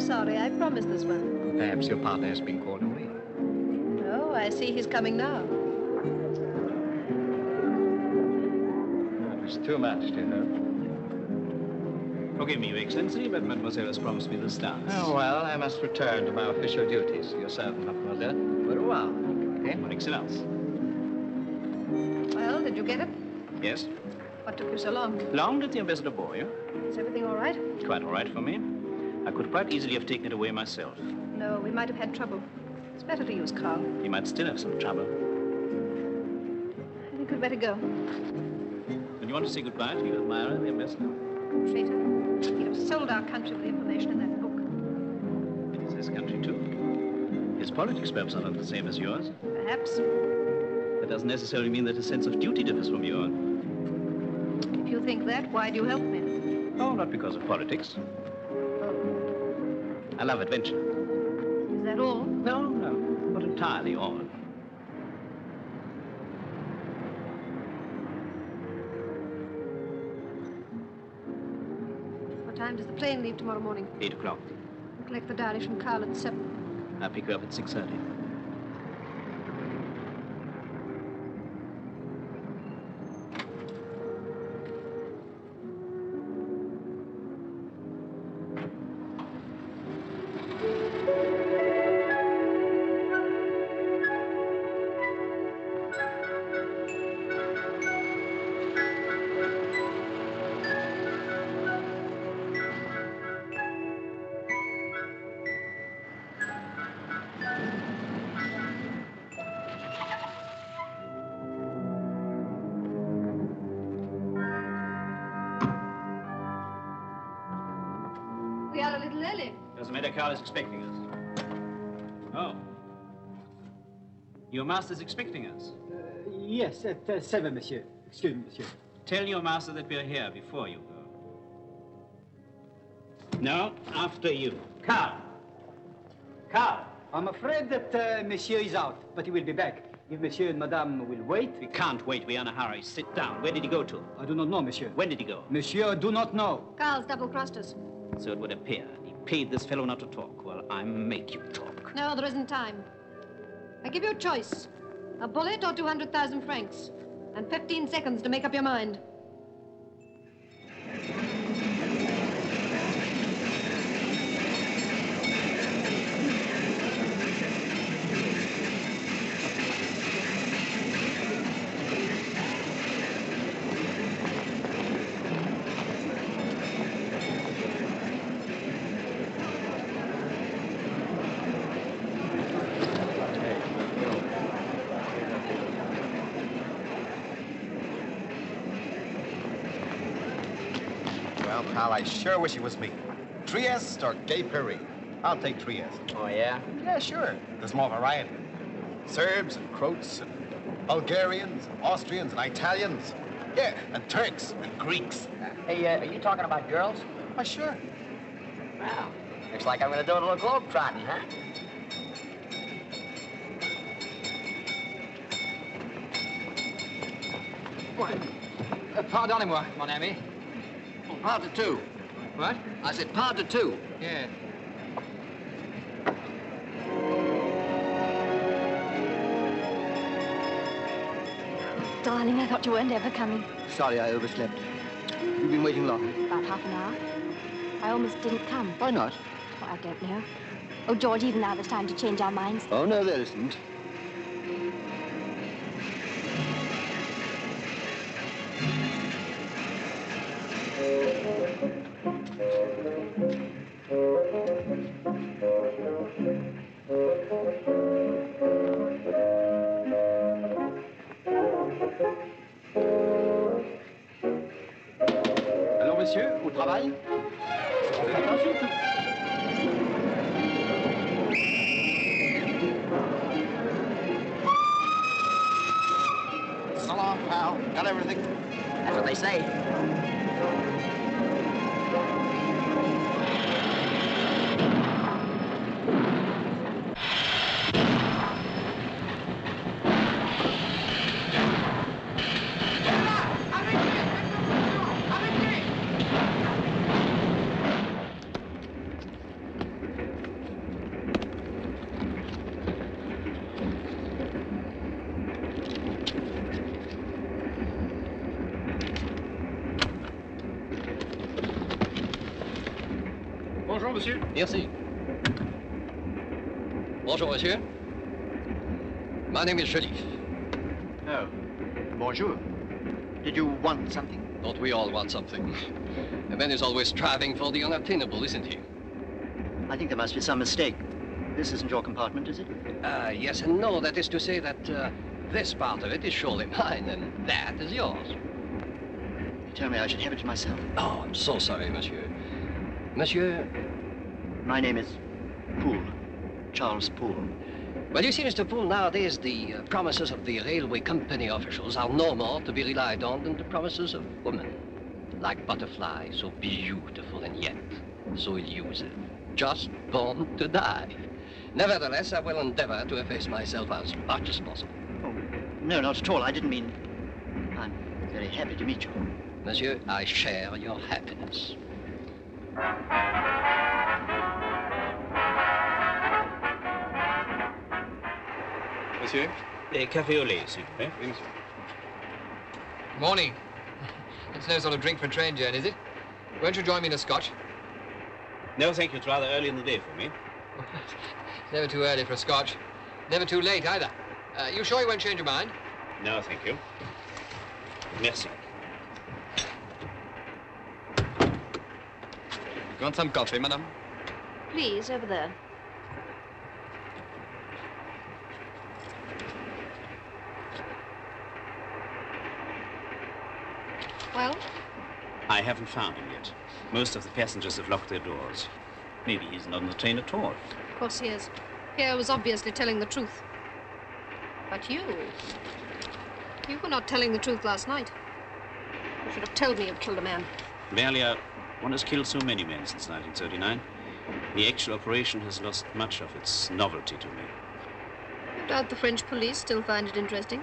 sorry. I promised this one. Perhaps your partner has been called away. Oh, I see he's coming now. That was too much to her. Forgive me, Your Excellency, but Mademoiselle has promised me this dance. Oh, well, I must return to my official duties. Your servant, Mademoiselle. Au revoir. Okay, Your Excellence. Well, did you get it? Yes? What took you so long? Long did the ambassador bore you? Is everything all right? Quite all right for me. I could quite easily have taken it away myself. No, we might have had trouble. It's better to use Carl. You might still have some trouble. I think we'd better go. When you want to say goodbye to your admirer, the ambassador? Traitor. He'd have sold our country with the information in that book. It is his country, too. His politics perhaps are not the same as yours. Perhaps. That doesn't necessarily mean that his sense of duty differs from yours. If you think that, why do you help me? Oh, not because of politics. I love adventure. Is that all? No, not entirely all. What time does the plane leave tomorrow morning? 8 o'clock. Collect the diary from Carl at 7. I'll pick you up at 6:30. We are a little early. Doesn't matter, Carl is expecting us. Oh. Your master's expecting us. Yes, at 7, monsieur. Excuse me, monsieur. Tell your master that we're here before you go. No, after you. Carl! Carl! I'm afraid that monsieur is out, but he will be back. If monsieur and madame will wait... We can't wait. We are in a hurry. Sit down. Where did he go to? I do not know, monsieur. When did he go? Monsieur, do not know. Carl's double-crossed us. So it would appear. He paid this fellow not to talk. Well, I make you talk. No, there isn't time. I give you a choice. A bullet or 200,000 francs. And 15 seconds to make up your mind. Well, pal, I sure wish it was me. Trieste or Gay Paris? I'll take Trieste. Oh, yeah? Yeah, sure. There's more variety. Serbs and Croats and Bulgarians, and Austrians and Italians. Yeah, and Turks and Greeks. Hey, are you talking about girls? Why, sure. Wow. Looks like I'm gonna do a little globe trotting, huh? What? Pardonnez-moi, mon ami. Part to two. What? I said part to two. Yeah. Darling, I thought you weren't ever coming. Sorry, I overslept. You've been waiting long. About half an hour. I almost didn't come. Why not? Oh, I don't know. Oh, George, even now there's time to change our minds. Oh, no, there isn't. Alors, monsieur, au travail? Attention, tout. So long, pal. Got everything? That's what they say. monsieur. Merci. Bonjour, monsieur. My name is Sharif. Oh, bonjour. Did you want something? Don't we all want something? A man is always striving for the unattainable, isn't he? I think there must be some mistake. This isn't your compartment, is it? Yes and no. That is to say that this part of it is surely mine, and that is yours. You tell me I should have it to myself. Oh, I'm so sorry, monsieur. Monsieur... My name is Poole. Charles Poole. Well, you see, Mr. Poole, nowadays the promises of the railway company officials are no more to be relied on than the promises of women. Like butterflies, so beautiful and yet so elusive. Just born to die. Nevertheless, I will endeavor to efface myself as much as possible. Oh, no, not at all. I didn't mean... I'm very happy to meet you. Monsieur, I share your happiness. Monsieur? Café au lait, s'il vous plaît. Oui, monsieur. Morning. It's no sort of drink for a train journey, is it? Won't you join me in a scotch? No, thank you. It's rather early in the day for me. It's never too early for a scotch. Never too late, either. You sure you won't change your mind? No, thank you. Merci. You want some coffee, madame? Please, over there. Well? I haven't found him yet. Most of the passengers have locked their doors. Maybe he's not on the train at all. Of course he is. Pierre was obviously telling the truth. But you were not telling the truth last night. You should have told me you'd killed a man. Valia, one has killed so many men since 1939. The actual operation has lost much of its novelty to me. No doubt the French police still find it interesting.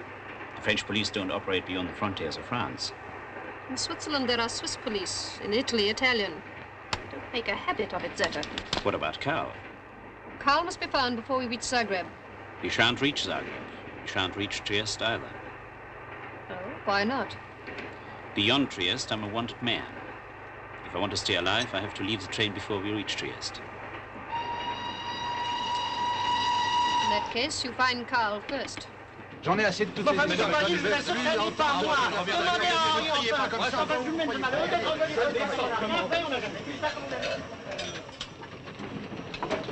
The French police don't operate beyond the frontiers of France. In Switzerland, there are Swiss police. In Italy, Italian. Don't make a habit of it, Zeta. What about Karl? Karl must be found before we reach Zagreb. He shan't reach Zagreb. He shan't reach Trieste either. Oh, why not? Beyond Trieste, I'm a wanted man. If I want to stay alive, I have to leave the train before we reach Trieste. In that case, you find Karl first. J'en ai assez de toutes ces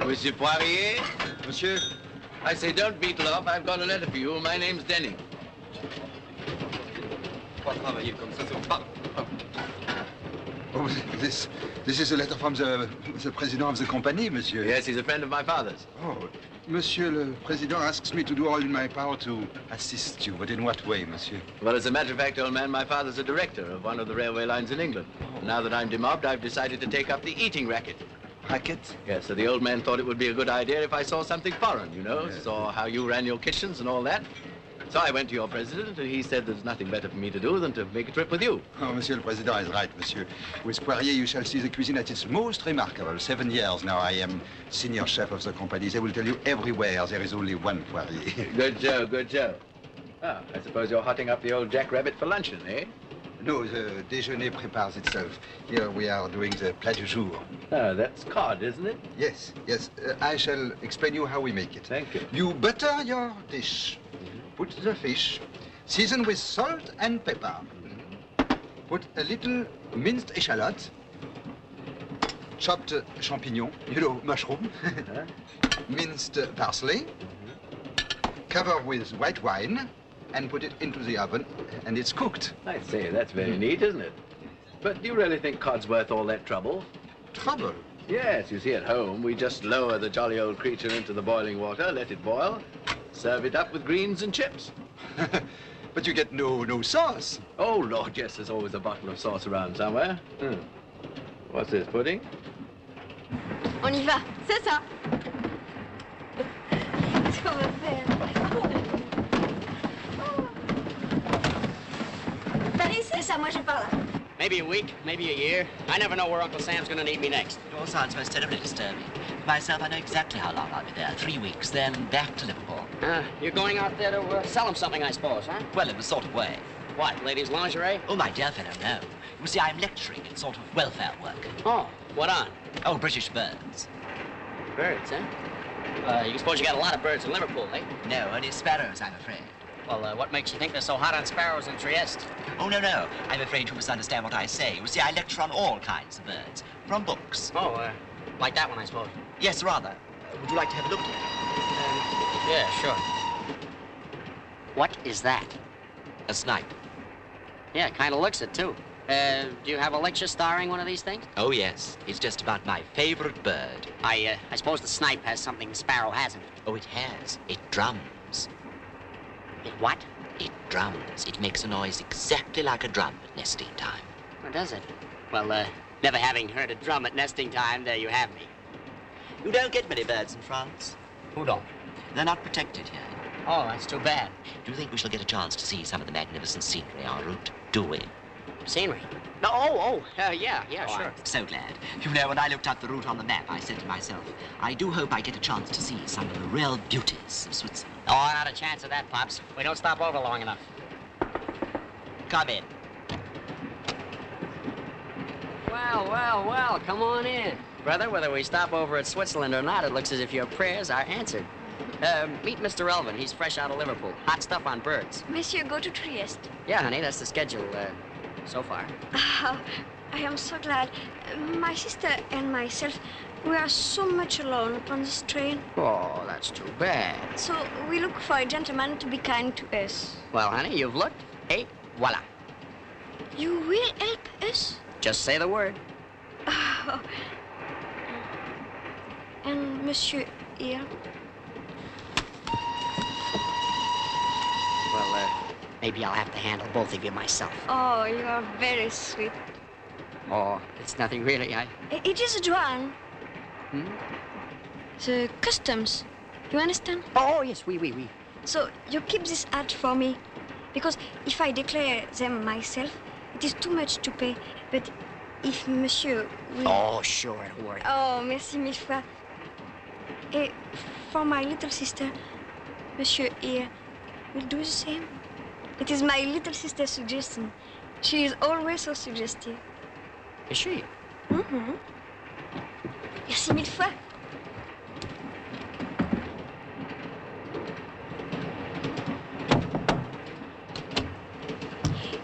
Monsieur Poirier? Monsieur? I say, don't beetle off. I've got a letter for you. My name's Denning. Pas travailler comme ça, c'est pas... Oh, this is a letter from the president of the company, monsieur. Yes, he's a friend of my father's. Oh, monsieur le président asks me to do all in my power to assist you, but in what way, monsieur? Well, as a matter of fact, old man, my father's a director of one of the railway lines in England. Oh. Now that I'm demobbed, I've decided to take up the eating racket. Racket? Yes, so the old man thought it would be a good idea if I saw something foreign, you know, saw how you ran your kitchens and all that. So I went to your president, and he said there's nothing better for me to do than to make a trip with you. Oh, monsieur le président is right, monsieur. With Poirier, you shall see the cuisine at its most remarkable. 7 years now I am senior chef of the company. They will tell you everywhere there is only one Poirier. Good Joe, good Joe. Ah, I suppose you're hotting up the old jackrabbit for luncheon, eh? No, the déjeuner prepares itself. Here we are doing the plat du jour. Ah, that's cod, isn't it? Yes, yes. I shall explain you how we make it. Thank you. You butter your dish. Put the fish, season with salt and pepper. Put a little minced eschalot, chopped champignon, you know, mushroom, minced parsley, cover with white wine, and put it into the oven, and it's cooked. I say, that's very neat, isn't it? But do you really think cod's worth all that trouble? Trouble? Yes, you see, at home, we just lower the jolly old creature into the boiling water, let it boil, serve it up with greens and chips. But you get no sauce. Oh, Lord, yes, there's always a bottle of sauce around somewhere. What's this, pudding? On y va, c'est ça. Tu vas me faire. Paris, c'est ça, moi je parle. Maybe a week, maybe a year. I never know where Uncle Sam's gonna need me next. It all sounds most terribly disturbing. For myself, I know exactly how long I'll be there. 3 weeks, then back to Liverpool. You're going out there to sell him something, I suppose, huh? Well, in a sort of way. What, ladies' lingerie? Oh, my dear fellow, no. You see, I'm lecturing in sort of welfare work. Oh, What on? Oh, British birds. Birds, huh? You suppose you got a lot of birds in Liverpool, eh? No, only sparrows, I'm afraid. Well, what makes you think they're so hot on sparrows in Trieste? Oh, no. I'm afraid you misunderstand what I say. You see, I lecture on all kinds of birds, from books. Oh, like that one, I suppose. Yes, rather. Would you like to have a look at it? Yeah, sure. What is that? A snipe. Yeah, kind of looks it, too. Do you have a lecture starring one of these things? Oh, yes. It's just about my favorite bird. I suppose the snipe has something the sparrow hasn't. Oh, it has. It drums. It what? It drums. It makes a noise exactly like a drum at nesting time. Oh, does it? Well, never having heard a drum at nesting time, there you have me. You don't get many birds in France. Who don't? They're not protected here. Oh, that's too bad. Do you think we shall get a chance to see some of the magnificent scenery en route? Do we? Scenery? No, yeah, sure. I'm so glad. You know, when I looked up the route on the map, I said to myself, I do hope I get a chance to see some of the real beauties of Switzerland. Oh, not a chance of that, Pops. We don't stop over long enough. Come in. Well, come on in. Brother, whether we stop over at Switzerland or not, it looks as if your prayers are answered. Meet Mr. Elvin. He's fresh out of Liverpool. Hot stuff on birds. Monsieur, go to Trieste. Yeah, honey, that's the schedule, so far. I am so glad. My sister and myself, we are so much alone upon this train. Oh, that's too bad. So we look for a gentleman to be kind to us. Well, honey, you've looked. Et voila. You will help us? Just say the word. And Monsieur here? Well, maybe I'll have to handle both of you myself. Oh, you are very sweet. Oh, it's nothing really. It is a douane. Hmm? The customs. You understand? Oh, yes, oui. So you keep this hat for me. Because if I declare them myself, it is too much to pay. But if Monsieur will... Oh, sure, it'll work. Oh, merci mille fois. Et for my little sister, Monsieur here will do the same. It is my little sister's suggestion. She is always so suggestive. Is she? Mm-hmm. Merci mille fois.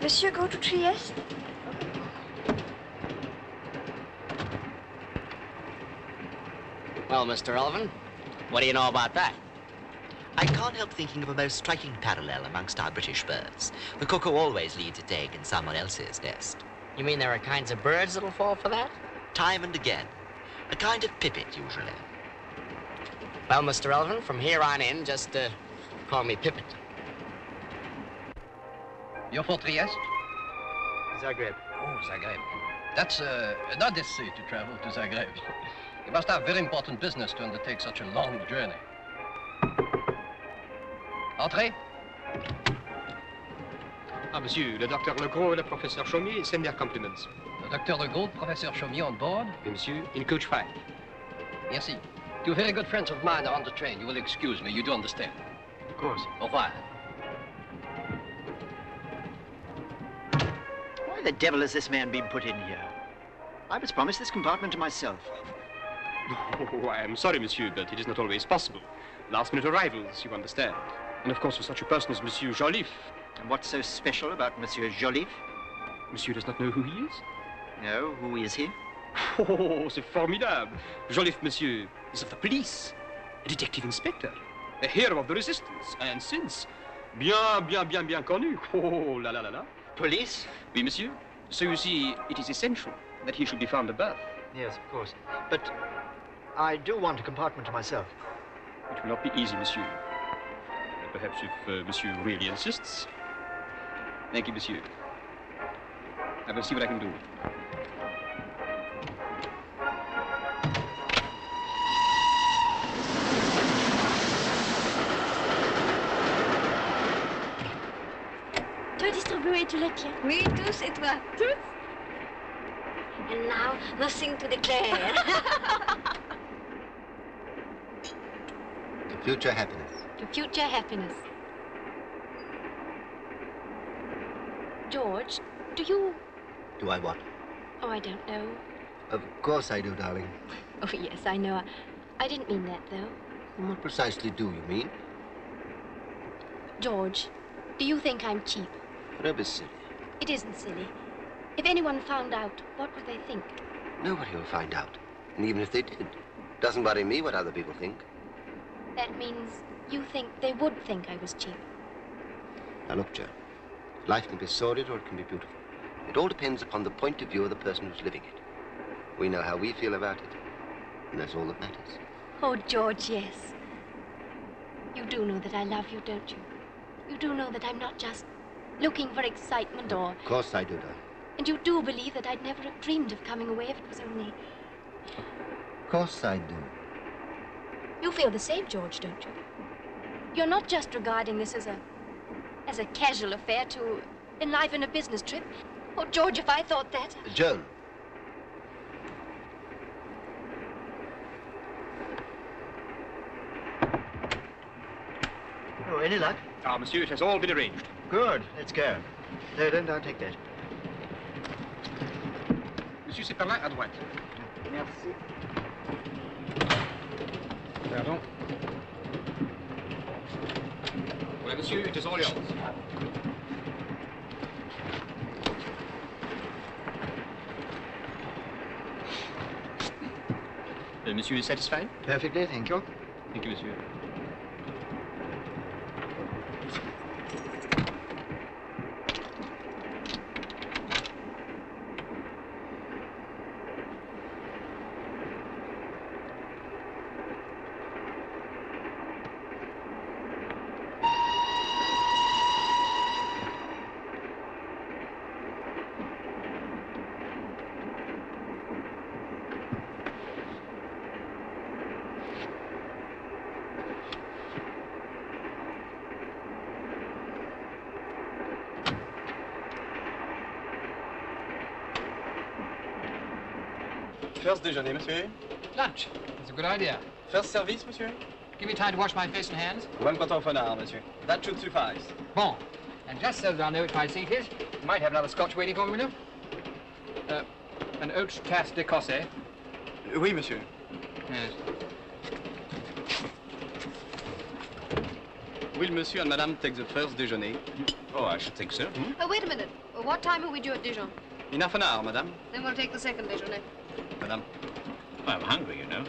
Monsieur, go to Trieste? Well, Mr. Elvin, what do you know about that? I can't help thinking of a most striking parallel amongst our British birds. The cuckoo always leaves its egg in someone else's nest. You mean there are kinds of birds that'll fall for that? Time and again. A kind of pipit, usually. Well, Mr. Elvin, from here on in, just call me Pippet. You're for Trieste? Zagreb. Oh, Zagreb. That's an odyssey to travel to Zagreb. You must have very important business to undertake such a long journey. Entrez. Ah, monsieur, le docteur Legros et le professeur Chaumier send their compliments. Le docteur Legros, professeur Chaumier on board? Oui, monsieur, in coach 5. Merci. Two very good friends of mine are on the train. You will excuse me, you do understand. Of course. Au revoir. Why the devil has this man been put in here? I was promised this compartment to myself. Oh, I am sorry, monsieur, but it is not always possible. Last-minute arrivals, you understand. And of course, for such a person as Monsieur Joliffe. And what's so special about Monsieur Joliffe? Monsieur does not know who he is? No, who is he? Oh, c'est formidable. Joliffe, monsieur, is of the police. A detective inspector. A hero of the resistance. And since, bien connu. Oh, la. Police? Oui, monsieur. So you see, it is essential that he should be found above. Yes, of course. But I do want a compartment to myself. It will not be easy, monsieur. Perhaps if monsieur really insists. Thank you, monsieur. I will see what I can do. Tu as distribué tous les tiens? Oui, tous, et toi? Tous? And now, nothing to declare. To future happiness. To future happiness. George, do you... Do I what? Oh, I don't know. Of course I do, darling. Oh, yes, I know. I didn't mean that, though. And what precisely do you mean? George, do you think I'm cheap? Don't be silly. It isn't silly. If anyone found out, what would they think? Nobody will find out. And even if they did, doesn't worry me what other people think. That means you think they would think I was cheap. Now look, Joan, life can be sordid or it can be beautiful. It all depends upon the point of view of the person who's living it. We know how we feel about it, and that's all that matters. Oh, George, yes. You do know that I love you, don't you? You do know that I'm not just looking for excitement or... Of course I do, darling. And you do believe that I'd never have dreamed of coming away if it was only... Of course I do. You feel the same, George, don't you? You're not just regarding this as a casual affair to enliven a business trip. Oh, George, if I thought that... Joan. Oh, any luck? Ah, monsieur, it has all been arranged. Good. Let's go. No, don't take that. Monsieur, c'est par là, à droite. Merci. Pardon. Voilà, monsieur, it is all yours. Monsieur is satisfied? Perfectly, thank you. Thank you, monsieur. First déjeuner, monsieur. Lunch. That's a good idea. First service, monsieur. Give me time to wash my face and hands. 1/4 of an hour, monsieur. That should suffice. Bon. And just so that I know which my seat is, you might have another scotch waiting for me, you know? An haute tasse d'Écossais. Oui, monsieur. Yes. Will monsieur and madame take the first déjeuner? Oh, I should think so. Oh, wait a minute. What time are we due at Dijon? In half an hour, madame. Then we'll take the second déjeuner. Madame. I'm hungry, you know.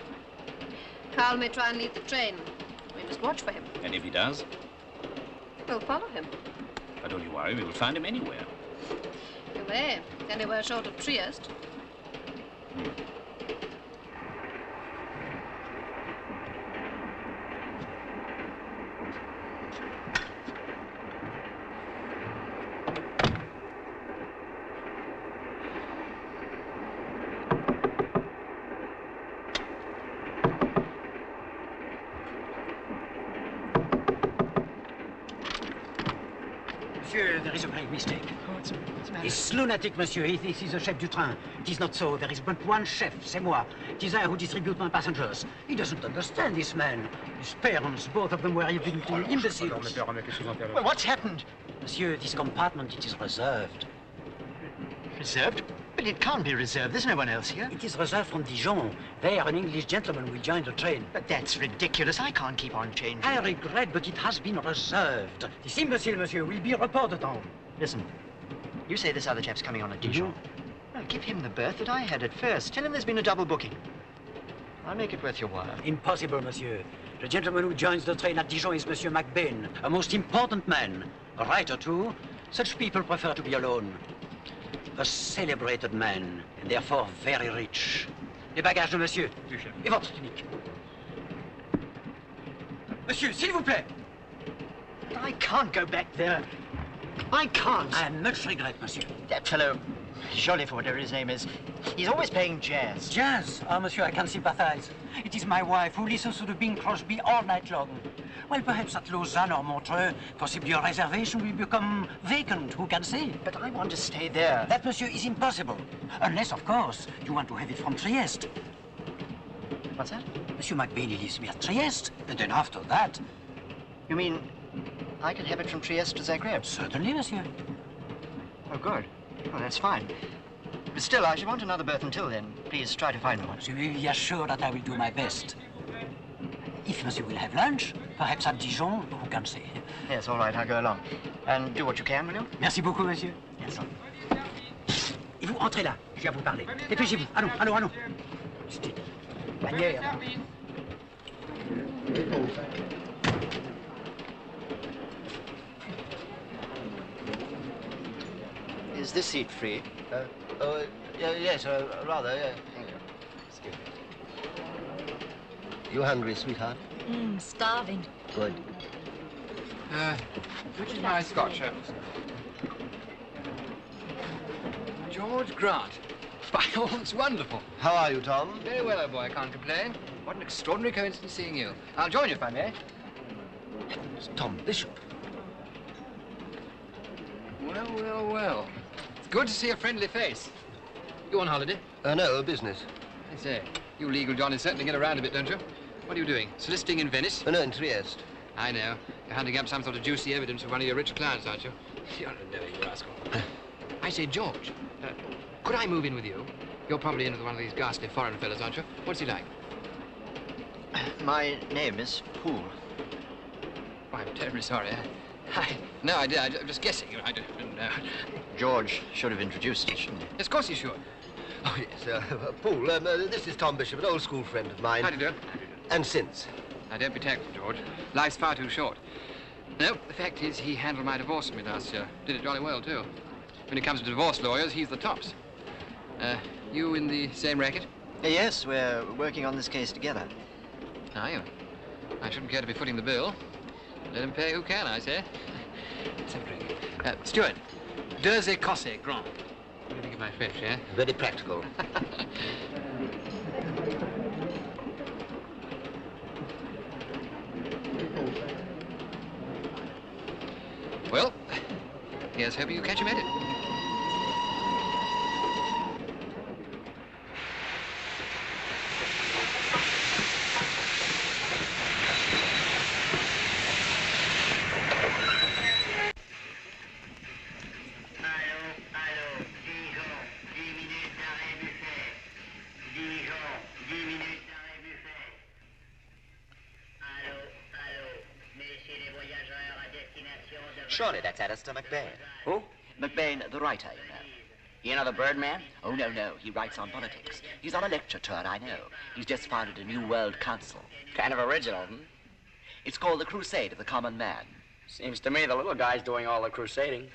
Carl may try and leave the train. We must watch for him. And if he does? We'll follow him. But don't you worry, we will find him anywhere. You may. Anywhere short of Trieste. Monsieur, there is a great mistake. Oh, what's the matter? This lunatic, monsieur, he thinks he's the chef du train. It is not so. There is but one chef, c'est moi. It is I who distribute my passengers. He doesn't understand this man. His parents, both of them were even imbeciles. Well, what's happened? Monsieur, this compartment, it is reserved. Reserved? But it can't be reserved. There's no one else here. It is reserved from Dijon. There, an English gentleman will join the train. But that's ridiculous. I can't keep on changing. I regret, but it has been reserved. This imbecile, monsieur, will be reported on. Listen, you say this other chap's coming on at Dijon. Well, give him the berth that I had at first. Tell him there's been a double booking. I'll make it worth your while. Impossible, monsieur. The gentleman who joins the train at Dijon is Monsieur MacBain, a most important man. A writer, too. Such people prefer to be alone. A celebrated man, and therefore very rich. Les bagages de monsieur. Et votre tunique. Monsieur, s'il vous plaît. I can't go back there. I can't. I much regret, monsieur. That fellow, Joliffe, or whatever his name is, he's always playing jazz. Jazz? Ah, monsieur, I can sympathize. It is my wife who listens to the Bing Crosby all night long. Well, perhaps at Lausanne or Montreux, possibly a reservation will become vacant, who can say? But I want to stay there. That, monsieur, is impossible. Unless, of course, you want to have it from Trieste. What's that? Monsieur MacBain lives near Trieste, and then after that... You mean I can have it from Trieste to Zagreb? Certainly, monsieur. Oh, good. Oh, that's fine. But still, I shall want another berth until then. Please try to find one. Monsieur may be assured that I will do my best. If Monsieur will have lunch, perhaps at Dijon, who can say? Yes, all right, I'll go along. And do what you can, will you? Merci beaucoup, monsieur. Yes, sir. Et vous, entrez là, je viens vous parler. Dépêchez-vous. Allons, allons, allons. Chut. Manière. Is this seat free? Yes, rather, yeah. Thank you. Excuse me. You hungry, sweetheart? Starving. Good. Which is my scotch, Holmes? George Grant. By all, it's wonderful. How are you, Tom? Very well, old boy, I can't complain. What an extraordinary coincidence seeing you. I'll join you if I may. It's Tom Bishop. Well, well, well. It's good to see a friendly face. You on holiday? No, business. I say, you legal Johnnies certainly get around a bit, don't you? What are you doing? Soliciting in Venice? No, in Trieste. I know. You're hunting up some sort of juicy evidence of one of your rich clients, aren't you? You're a knowing rascal. I say, George, could I move in with you? You're probably in with one of these ghastly foreign fellows, aren't you? What's he like? My name is Poole. Oh, I'm terribly sorry. I had no idea. I'm just guessing. I didn't know. George should have introduced us, shouldn't he? Yes, of course he should. Oh, yes, Paul, this is Tom Bishop, an old school friend of mine. How do you do? And since. Now, don't be tactful, George. Life's far too short. No, the fact is, he handled my divorce for me last year. Did it jolly well, too. When it comes to divorce lawyers, he's the tops. You in the same racket? Yes, we're working on this case together. Are you? I shouldn't care to be footing the bill. Let him pay who can, I say. Let's have a drink. Steward, deux écossais, grand. What do you think of my fish, eh? Very practical. Well, here's hoping you catch him at it. Surely that's Alistair McBain. Who? McBain, the writer, you know. You know the Birdman? Oh, no, no. He writes on politics. He's on a lecture tour, I know. He's just founded a New World Council. Kind of original, hmm? It's called the Crusade of the Common Man. Seems to me the little guy's doing all the crusading.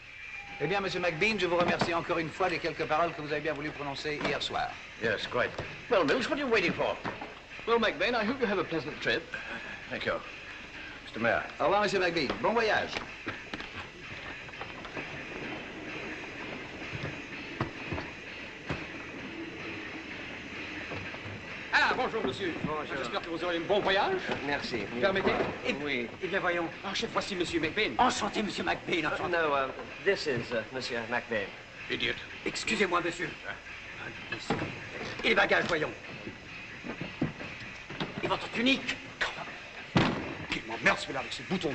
Eh bien, Monsieur McBain, je vous remercie encore une fois des quelques paroles que vous avez bien voulu prononcer hier soir. Yes, quite. Well, Mills, what are you waiting for? Well, McBain, I hope you have a pleasant trip. Thank you. Mr. Mayor. Au revoir, Monsieur McBain. Bon voyage. Ah, bonjour, monsieur. Bonjour. J'espère que vous aurez un bon voyage. Merci. Permettez? Oui. Eh bien, voyons. Ah, cette fois-ci, monsieur McBain. Enchanté, Monsieur McBain. Enchanté. No, this is Monsieur McBain. Idiot. Excusez-moi, monsieur. Et les bagages, voyons. Et votre tunique? Qu'il m'emmerde, celui-là, avec ses boutons.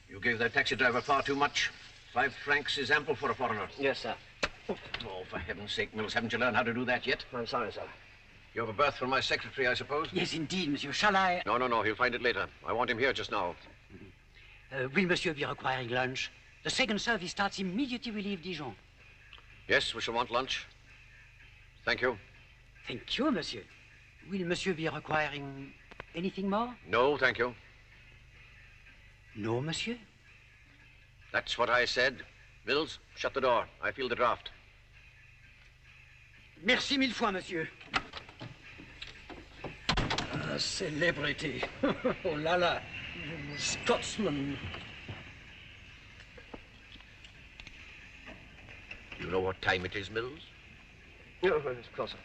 You gave that taxi driver far too much. 5 francs is ample for a foreigner. Yes, sir. Oh, for heaven's sake, Mills, haven't you learned how to do that yet? I'm sorry, sir. You have a berth for my secretary, I suppose? Yes, indeed, monsieur. Shall I? No, he'll find it later. I want him here just now. Will monsieur be requiring lunch? The second service starts immediately we leave Dijon. Yes, we shall want lunch. Thank you. Thank you, monsieur. Will monsieur be requiring anything more? No, thank you. No, monsieur? That's what I said. Mills, shut the door. I feel the draft. Merci mille fois, monsieur. A celebrity. Oh là là. Scotsman. You know what time it is, Mills? No, of course, sir.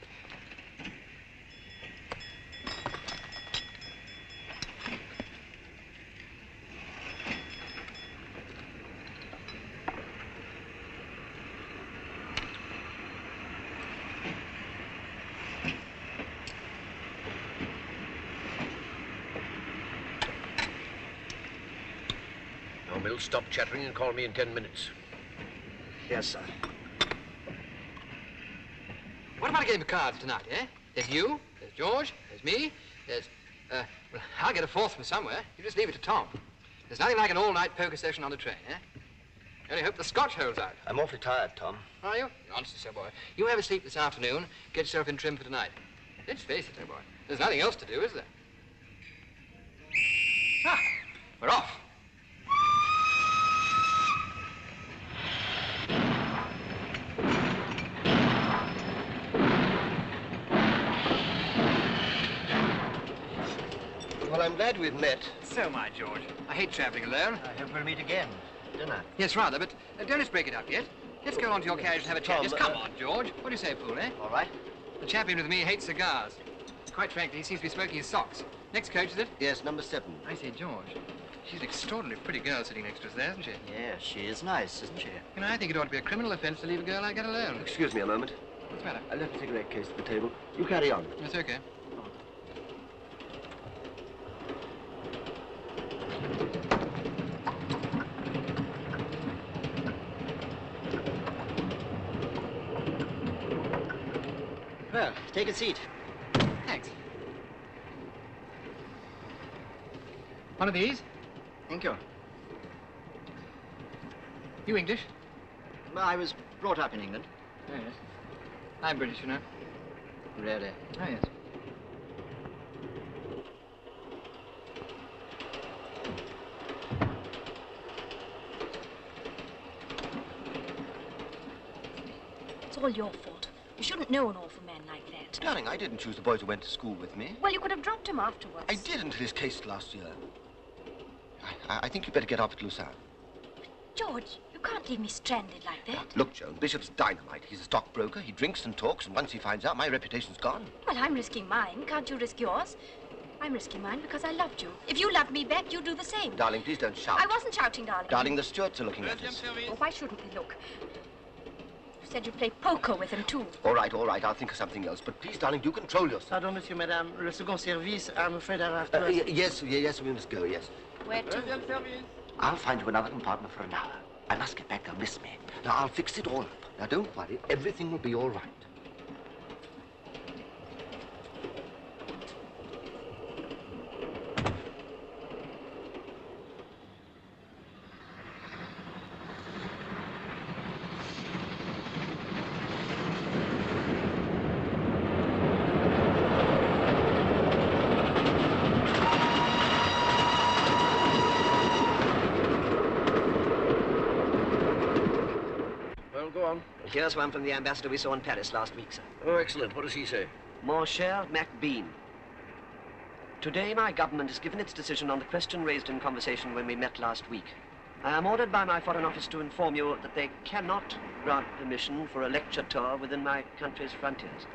Mills, stop chattering and call me in 10 minutes. Yes, sir. What about a game of cards tonight, eh? There's you, there's George, there's me, there's... well, I'll get a fourth from somewhere. You just leave it to Tom. There's nothing like an all-night poker session on the train, eh? I only hope the scotch holds out. I'm awfully tired, Tom. Are you? Nonsense, old boy. You have a sleep this afternoon, get yourself in trim for tonight. Let's face it, old boy. There's nothing else to do, is there? Ah, we're off. Well, I'm glad we've met. So am I, George. I hate traveling alone. I hope we'll meet again. Dinner. Yes, rather, but don't let's break it up yet. Let's go on to your carriage and have a chat. Tom, Just come on, George. What do you say, fool, eh? All right. The champion with me hates cigars. Quite frankly, he seems to be smoking his socks. Next coach, is it? Yes, number 7. I say, George, she's an extraordinarily pretty girl sitting next to us there, isn't she? Yes, she is nice, isn't she? You know, I think it ought to be a criminal offense to leave a girl like that alone. Excuse me a moment. What's the matter? I left a cigarette case at the table. You carry on. That's okay. Well, take a seat. Thanks. One of these? Thank you. You English? Well, I was brought up in England. Oh, yes. I'm British, you know. Really? Oh, yes. It's all your fault. You shouldn't know an awful man like that. Darling, I didn't choose the boys who went to school with me. Well, you could have dropped him afterwards. I did until his case last year. I think you'd better get off at Lucerne. George, you can't leave me stranded like that. Look, Joan, Bishop's dynamite. He's a stockbroker. He drinks and talks, and once he finds out, my reputation's gone. Well, I'm risking mine. Can't you risk yours? I'm risking mine because I loved you. If you loved me back, you'd do the same. Darling, please don't shout. I wasn't shouting, darling. Darling, the stewards are looking at us. Oh, why shouldn't we look? You said you'd play poker with him, too. All right, I'll think of something else. But please, darling, do control yourself. Pardon, monsieur, madame. Le second service, I'm afraid I'll have to... Yes, we must go, yes. Where to? I'll find you another compartment for an hour. I must get back, they'll miss me. Now, I'll fix it all up. Now, don't worry, everything will be all right. Here's one from the ambassador we saw in Paris last week, sir. Oh, excellent. What does he say? Mon cher MacBean, today my government has given its decision on the question raised in conversation when we met last week. I am ordered by my Foreign Office to inform you that they cannot grant permission for a lecture tour within my country's frontiers.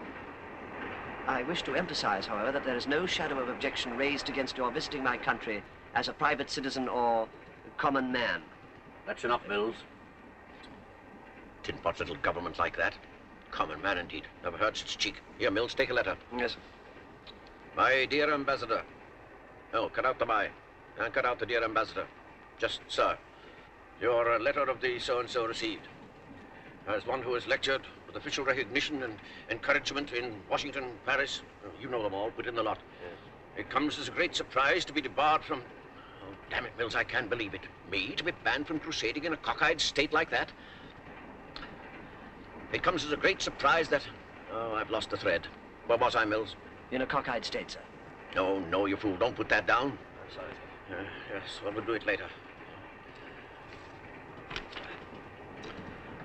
I wish to emphasize, however, that there is no shadow of objection raised against your visiting my country as a private citizen or common man. That's enough, Mills. Tin pot little government like that. Common man, indeed. Never heard such cheek. Here, Mills, take a letter. Yes. My dear ambassador. Oh, cut out the my. And cut out the dear ambassador. Just, sir. Your letter of the so-and-so received. As one who has lectured with official recognition and encouragement in Washington, Paris, you know them all, put in the lot. Yes. It comes as a great surprise to be debarred from... Oh, damn it, Mills, I can't believe it. Me to be banned from crusading in a cockeyed state like that? It comes as a great surprise that... Oh, I've lost the thread. Where was I, Mills? In a cockeyed state, sir. No, no, you fool. Don't put that down. I'm sorry. Yes, well, we'll do it later.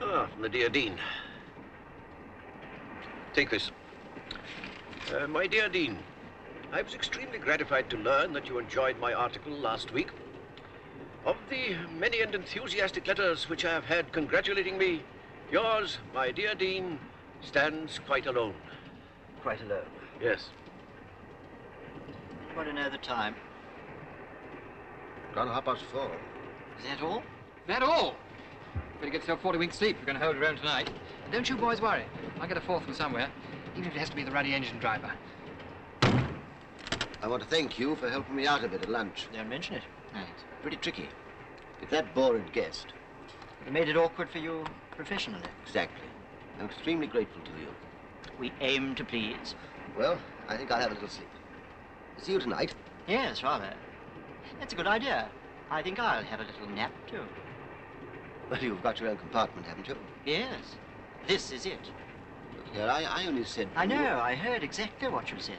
Ah, from the dear Dean. Take this. My dear Dean, I was extremely gratified to learn that you enjoyed my article last week. Of the many and enthusiastic letters which I have had congratulating me, yours, my dear Dean, stands quite alone. Quite alone? Yes. Want to know the time? Gone 4:30. Is that all? That all? Better get yourself 40 winks sleep if you're going to hold your own tonight. And don't you boys worry. I'll get a fourth from somewhere, even if it has to be the ruddy engine driver. I want to thank you for helping me out a bit at lunch. Don't mention it. It's pretty tricky. If that bore had guessed. It made it awkward for you professionally. Exactly. I'm extremely grateful to you. We aim to please. Well, I think I'll have a little sleep. See you tonight. Yes, rather. That's a good idea. I think I'll have a little nap, too. Well, you've got your own compartment, haven't you? Yes. This is it. Look here, I only said... I know. I heard exactly what you said.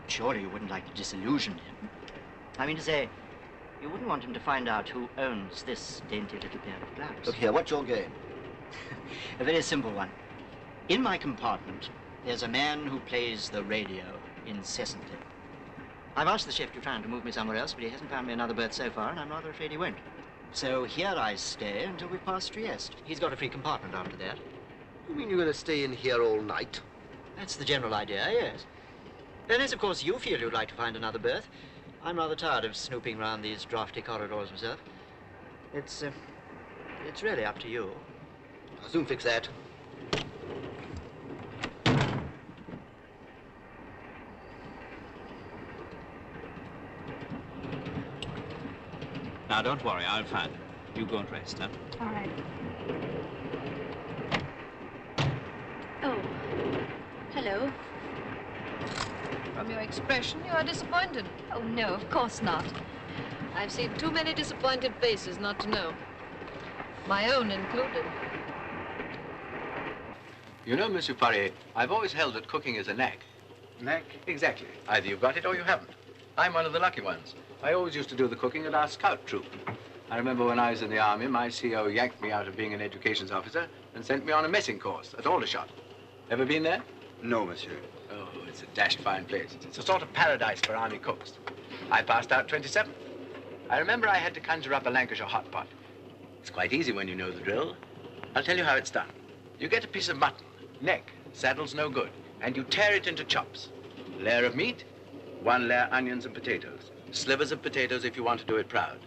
Surely you wouldn't like to disillusion him. I mean to say, you wouldn't want him to find out who owns this dainty little pair of gloves. Look here, what's your game? A very simple one. In my compartment, there's a man who plays the radio incessantly. I've asked the chef Dufresne to move me somewhere else, but he hasn't found me another berth so far, and I'm rather afraid he won't. So here I stay until we've passed Trieste. He's got a free compartment after that. You mean you're going to stay in here all night? That's the general idea, yes. Unless, of course, you feel you'd like to find another berth. I'm rather tired of snooping around these drafty corridors myself. It's really up to you. I'll soon fix that. Now, don't worry, I'll find them. You go and rest, huh? All right. Oh. Hello. From your expression, you are disappointed. Oh, no, of course not. I've seen too many disappointed faces not to know. My own included. You know, Monsieur Poirier, I've always held that cooking is a knack. Knack? Exactly. Either you've got it or you haven't. I'm one of the lucky ones. I always used to do the cooking at our scout troop. I remember when I was in the army, my CO yanked me out of being an educations officer and sent me on a messing course at Aldershot. Ever been there? No, monsieur. Oh, it's a dashed fine place. It's a sort of paradise for army cooks. I passed out 27th. I remember I had to conjure up a Lancashire hot pot. It's quite easy when you know the drill. I'll tell you how it's done. You get a piece of mutton, neck, saddle's no good, and you tear it into chops. A layer of meat, one layer onions and potatoes. Slivers of potatoes if you want to do it proud.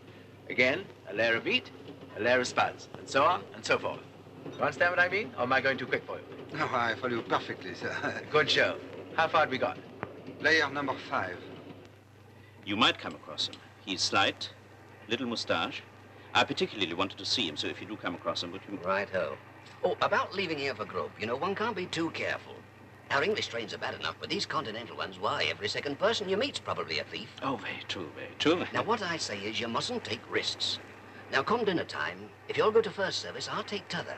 Again, a layer of meat, a layer of spuds, and so on and so forth. You understand what I mean, or am I going too quick for you? No, I follow you perfectly, sir. Good show. How far have we got? Layer number 5. You might come across him. He's slight, little moustache. I particularly wanted to see him, so if you do come across him, would you... Right-ho. Oh, about leaving here for grub, you know, one can't be too careful. Our English trains are bad enough, but these continental ones, why, every second person you meet's probably a thief. Oh, very true, very true. Now, what I say is you mustn't take risks. Now, come dinner time, if you'll go to first service, I'll take t'other.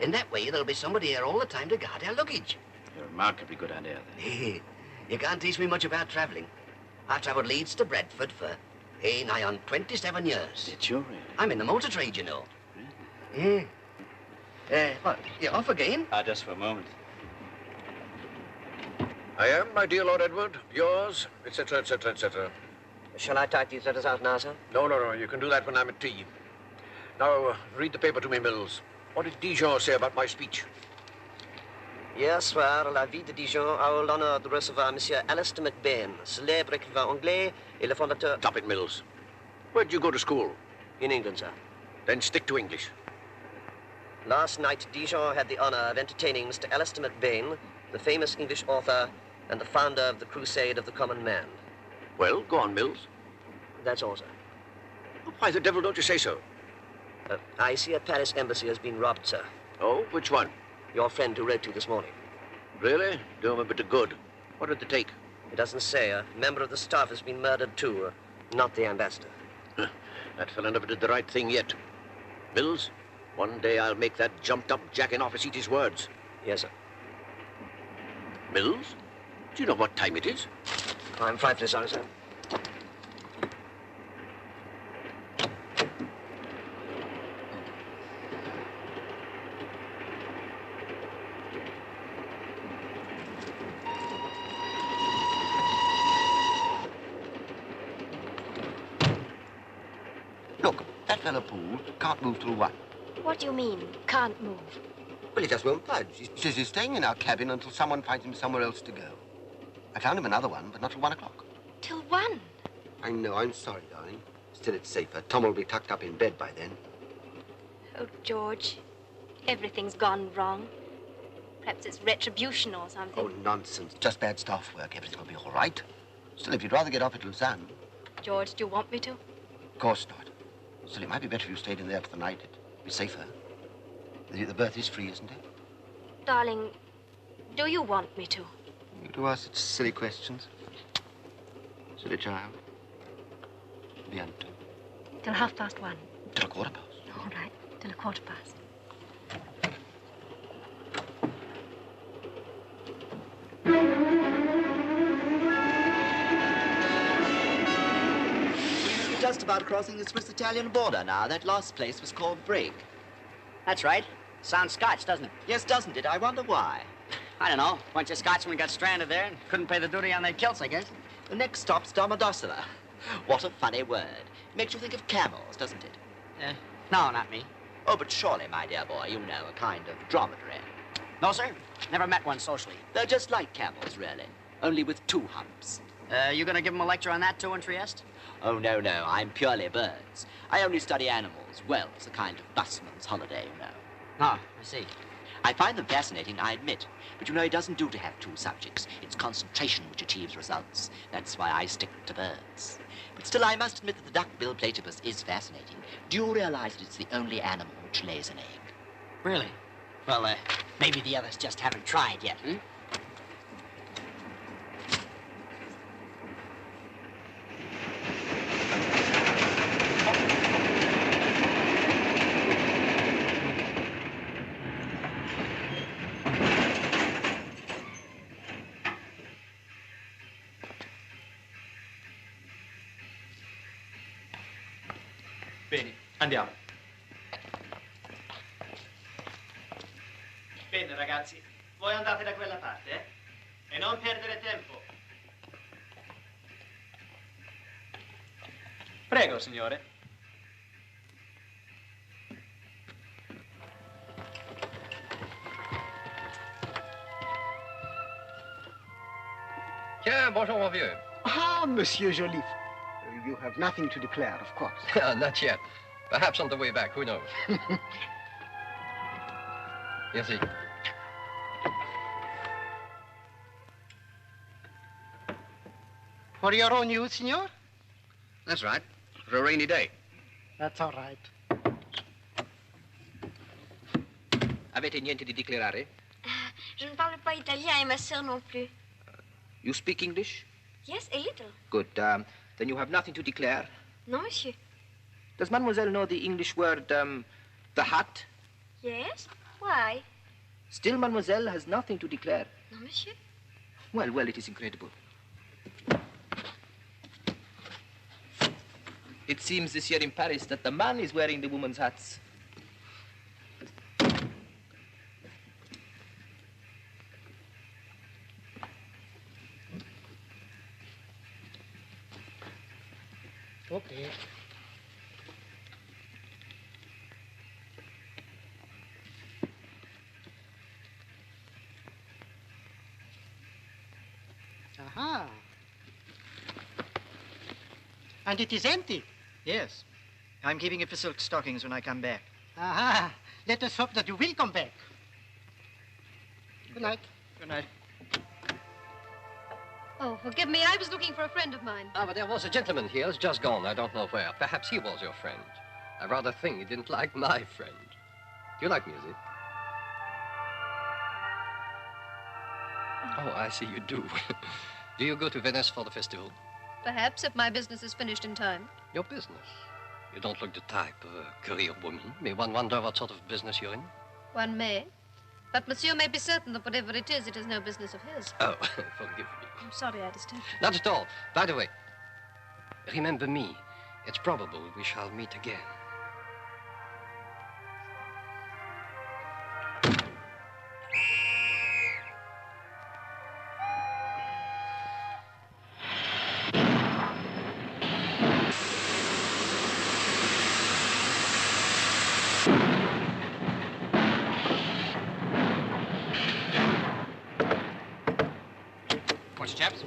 In that way, there'll be somebody here all the time to guard our luggage. You're a remarkably good idea, then. You can't teach me much about travelling. I travelled Leeds to Bradford for, nigh on 27 years. Did you really? I'm in the motor trade, you know. Really? What, you off again? Just for a moment. I am, my dear Lord Edward, yours, etc., etc., etc. Shall I type these letters out now, sir? No. You can do that when I'm at tea. Now, read the paper to me, Mills. What did Dijon say about my speech? Hier soir, la ville de Dijon a eu l'honneur de recevoir Monsieur Alistair MacBain, célèbre écrivain anglais et le fondateur... Stop it, Mills. Where did you go to school? In England, sir. Then stick to English. Last night, Dijon had the honor of entertaining Mr. Alistair MacBain, the famous English author and the founder of the Crusade of the Common Man. Well, go on, Mills. That's all, sir. Why the devil don't you say so? I see a Paris embassy has been robbed, sir. Oh, which one? Your friend who wrote to you this morning. Really? Do him a bit of good. What did they take? It doesn't say. A member of the staff has been murdered, too. Not the ambassador. That fellow never did the right thing yet. Mills, one day I'll make that jumped-up jack-in-office eat his words. Yes, sir. Mills, do you know what time it is? I'm frightfully sorry, sir. Look, that fellow Poole can't move till 1. What do you mean, can't move? Well, he just won't budge. He says he's staying in our cabin until someone finds him somewhere else to go. I found him another one, but not till 1 o'clock. Till 1? I know, I'm sorry, darling. Still, it's safer. Tom will be tucked up in bed by then. Oh, George, everything's gone wrong. Perhaps it's retribution or something. Oh, nonsense. Just bad staff work. Everything will be all right. Still, if you'd rather get off at Lausanne... George, do you want me to? Of course not. Still, it might be better if you stayed in there for the night. It'd be safer. The berth is free, isn't it? Darling, do you want me to? You do ask such silly questions. Silly child. Bientôt. Till 1:30. Till 1:15. All right, till 1:15. We're just about crossing the Swiss-Italian border now. That last place was called Brig. That's right. Sounds Scotch, doesn't it? Yes, doesn't it? I wonder why. I don't know. Bunch of Scotsmen got stranded there and couldn't pay the duty on their kilts, I guess. The next stop's Domodossola. What a funny word. Makes you think of camels, doesn't it? No, not me. Oh, but surely, my dear boy, you know, a kind of dromedary. No, sir. Never met one socially. They're just like camels, really. Only with 2 humps. You gonna give them a lecture on that, too, in Trieste? Oh, no, no. I'm purely birds. I only study animals. Well, it's a kind of busman's holiday, you know. Oh, I see. I find them fascinating, I admit. But you know, it doesn't do to have 2 subjects. It's concentration which achieves results. That's why I stick to birds. But still, I must admit that the duck-billed platypus is fascinating. Do you realize that it's the only animal which lays an egg? Really? Well, maybe the others just haven't tried yet, hmm? Bene, andiamo. Bene, ragazzi, voi andate da quella parte, eh? E non perdere tempo. Prego, signore. Tiens, bonjour, mon vieux. Ah, Monsieur Joliffe. You have nothing to declare, of course. Not yet. Perhaps on the way back, who knows? Merci. For your own use, signor? That's right. For a rainy day. That's all right. Avete niente di declarare? Je ne parle pas italien et ma sœur non plus. You speak English? Yes, a little. Good. Then you have nothing to declare. Non, monsieur. Does mademoiselle know the English word, the hat? Yes? Why? Still, mademoiselle has nothing to declare. Non, monsieur. Well, well, it is incredible. It seems this year in Paris that the man is wearing the woman's hats. Okay. Aha. And it is empty. Yes. I'm keeping it for silk stockings when I come back. Aha. Let us hope that you will come back. Good night. Good night. Oh, forgive me. I was looking for a friend of mine. Ah, but there was a gentleman here who's just gone. I don't know where. Perhaps he was your friend. I rather think he didn't like my friend. Do you like music? Oh, I see you do. Do you go to Venice for the festival? Perhaps, if my business is finished in time. Your business? You don't look the type of a career woman. May one wonder what sort of business you're in? One may. But monsieur may be certain that whatever it is no business of his. Oh, forgive me. I'm sorry I disturbed you. Not at all. By the way, remember me. It's probable we shall meet again. What's chaps?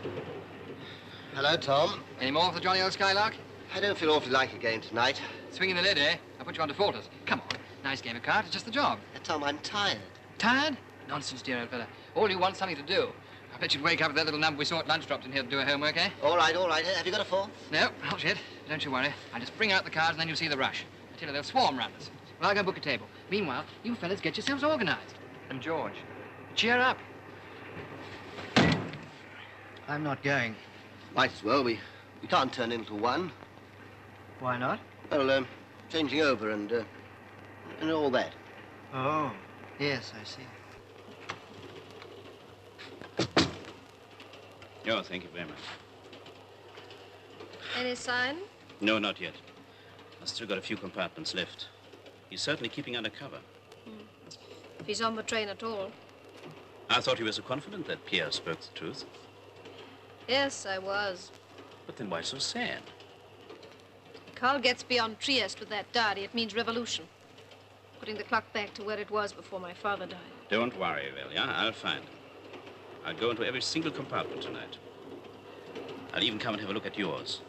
Hello, Tom. Any more for the jolly old Skylark? I don't feel awfully like a game tonight. Swinging the lid, eh? I'll put you on defaulters. Come on. Nice game of cards. It's just the job. Tom, I'm tired. Tired? Nonsense, dear old fella. All you want something to do. I bet you'd wake up with that little number we saw at lunch dropped in here to do her homework, eh? All right, all right. Have you got a fourth? No, not yet. Don't you worry. I'll just bring out the cards and then you'll see the rush. I tell you, they'll swarm round us. Well, I'll go book a table. Meanwhile, you fellas get yourselves organized. And George, cheer up. I'm not going. Might as well. We can't turn into one. Why not? Well, changing over and all that. Oh, yes, I see. Oh, thank you very much. Any sign? No, not yet. I've still got a few compartments left. He's certainly keeping under cover. If he's on the train at all. I thought you were so confident that Pierre spoke the truth. Yes, I was. But then why so sad? Carl gets beyond Trieste with that diary. It means revolution. Putting the clock back to where it was before my father died. Don't worry, Velia. I'll find him. I'll go into every single compartment tonight. I'll even come and have a look at yours.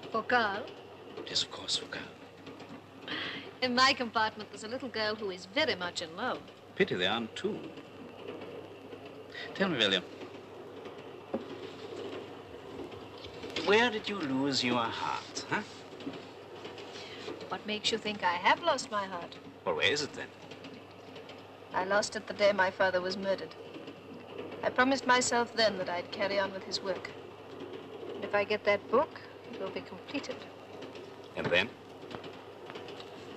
For Carl? It is, of course, for Carl. In my compartment, there's a little girl who is very much in love. Pity there aren't two. Tell me, Velia. Where did you lose your heart, huh? What makes you think I have lost my heart? Well, where is it then? I lost it the day my father was murdered. I promised myself then that I'd carry on with his work. And if I get that book, it will be completed. And then?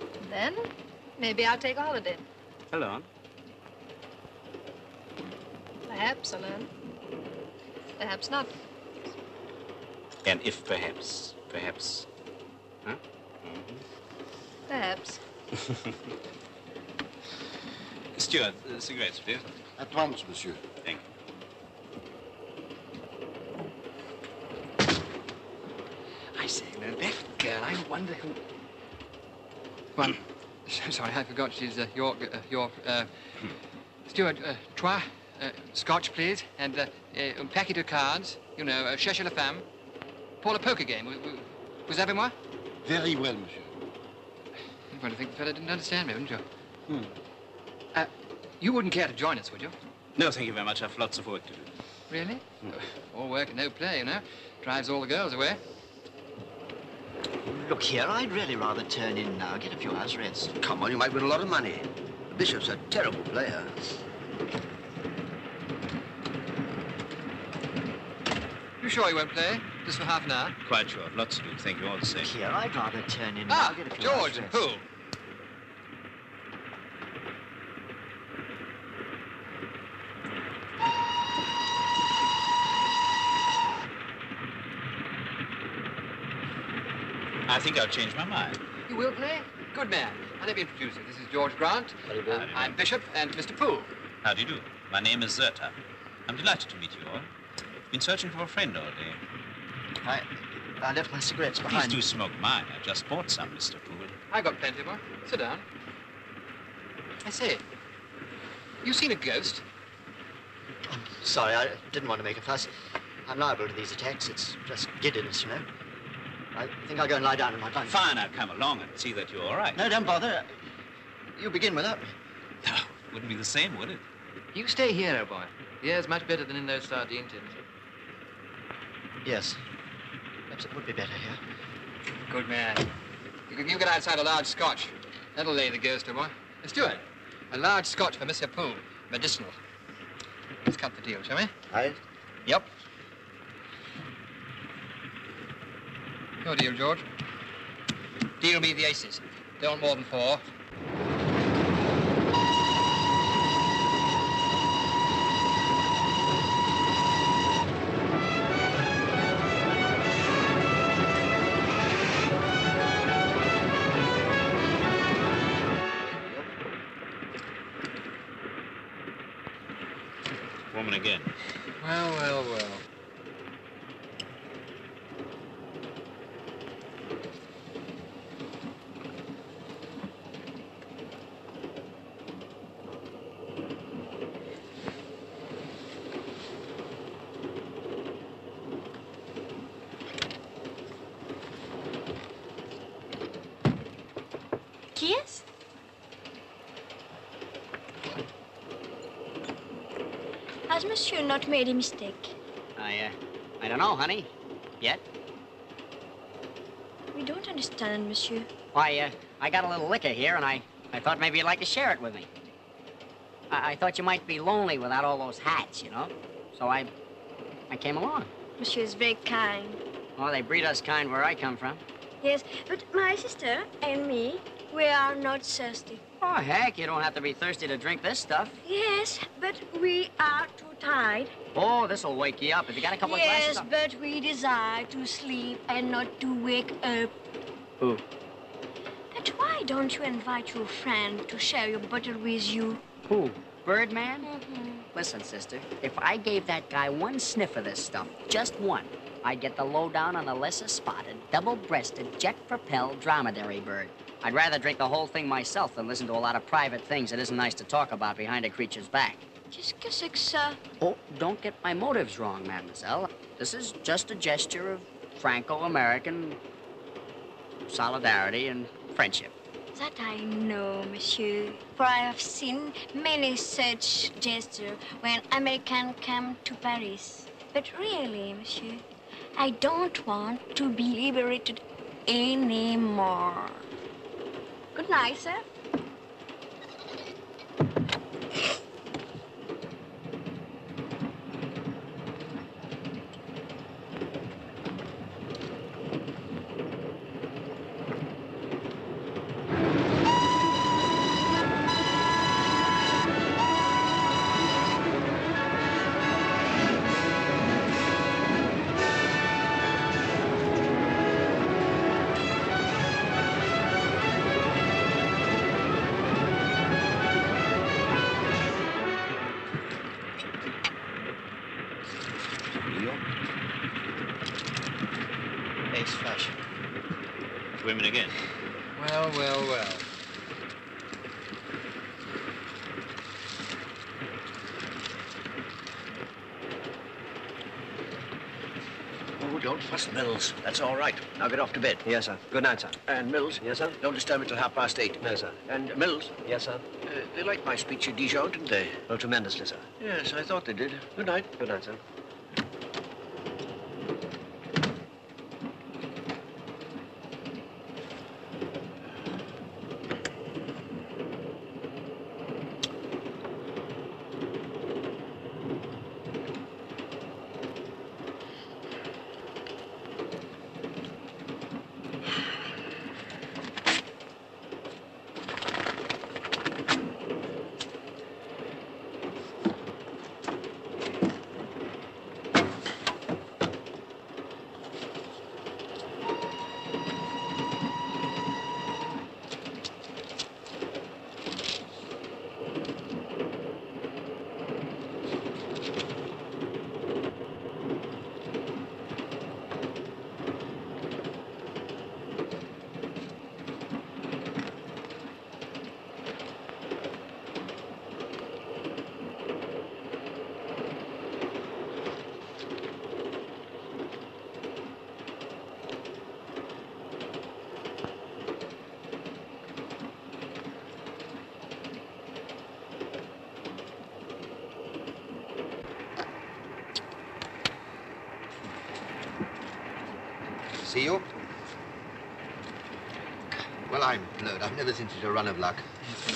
And then, maybe I'll take a holiday. Alone? Perhaps alone. Perhaps not. And if perhaps, huh? Perhaps. Stuart, cigarettes, please. At once, monsieur. Thank you. I say, now, that girl, I wonder who... Well, sorry, I forgot she's your Stuart, trois, scotch, please, and un paquet of cards, you know, cherchez la femme. Pour a poker game. Vous avez moi? Very well, monsieur. I'm going to think the fellow didn't understand me, wouldn't you? You wouldn't care to join us, would you? No, thank you very much. I've lots of work to do. Really? All work and no play, you know. Drives all the girls away. Look here, I'd really rather turn in now, get a few hours' rest. Come on, you might win a lot of money. The bishop's a terrible player. You sure you won't play? Just for half an hour? Quite sure. I've lots to do. Thank you all the same. Here, I'd rather turn in now, get a few hours' George, rest. who? I think I'll change my mind. You will play? Good man. I'll let me introduce you. This is George Grant. I'm Bishop and Mr. Poole. How do you do? My name is Zerta. I'm delighted to meet you all. Been searching for a friend all day. I left my cigarettes Please behind. do smoke mine. I just bought some, Mr. Poole. I got plenty more. Sit down. I say, you seen a ghost? I'm sorry, I didn't want to make a fuss. I'm liable to these attacks. It's just giddiness, you know. I think I'll go and lie down in my bunk. Fine, I'll come along and see that you're all right. No, don't bother. You begin without me. No, wouldn't be the same, would it? You stay here, old boy. The air's much better than in those sardine tins. Yes. Perhaps it would be better here. Good man. You get outside a large scotch. That'll lay the ghost, old boy. Stuart, a large scotch for Mr. Poole. Medicinal. Let's cut the deal, shall we? Aye. Yep. Your deal, George. Deal me the aces. Don't more than 4. Woman again. Well, well, well. Kiss? How's monsieur not made a mistake? I don't know, honey. Yet. We don't understand, monsieur. Why, I got a little liquor here, and I thought maybe you'd like to share it with me. I thought you might be lonely without all those hats, you know? So I came along. Monsieur is very kind. Well, they breed us kind where I come from. Yes, but my sister and me, we are not thirsty. Oh, heck, you don't have to be thirsty to drink this stuff. Yes, but we are too tired. Oh, this'll wake you up. If you got a couple of glasses Yes, of... but we desire to sleep and not to wake up. Who? But why don't you invite your friend to share your bottle with you? Who? Birdman? Mm-hmm. Listen, sister, if I gave that guy one sniff of this stuff, just one, I'd get the lowdown on a lesser spotted, double-breasted, jet-propelled dromedary bird. I'd rather drink the whole thing myself than listen to a lot of private things that isn't nice to talk about behind a creature's back. Qu'est-ce que c'est que ça? Oh, don't get my motives wrong, mademoiselle. This is just a gesture of Franco-American solidarity and friendship. That I know, monsieur, for I have seen many such gestures when Americans come to Paris. But really, monsieur, I don't want to be liberated anymore. Good night, sir. Ace flush. Women again. Well, well, well. Oh, don't fuss, Mills. That's all right. Now get off to bed. Yes, sir. Good night, sir. And Mills? Yes, sir? Don't disturb me till 8:30. No, sir. And Mills? Yes, sir? They liked my speech at Dijon, didn't they? Oh, tremendously, sir. Yes, I thought they did. Good night. Good night, sir. See you? Well, I'm blowed. I've never seen such a run of luck.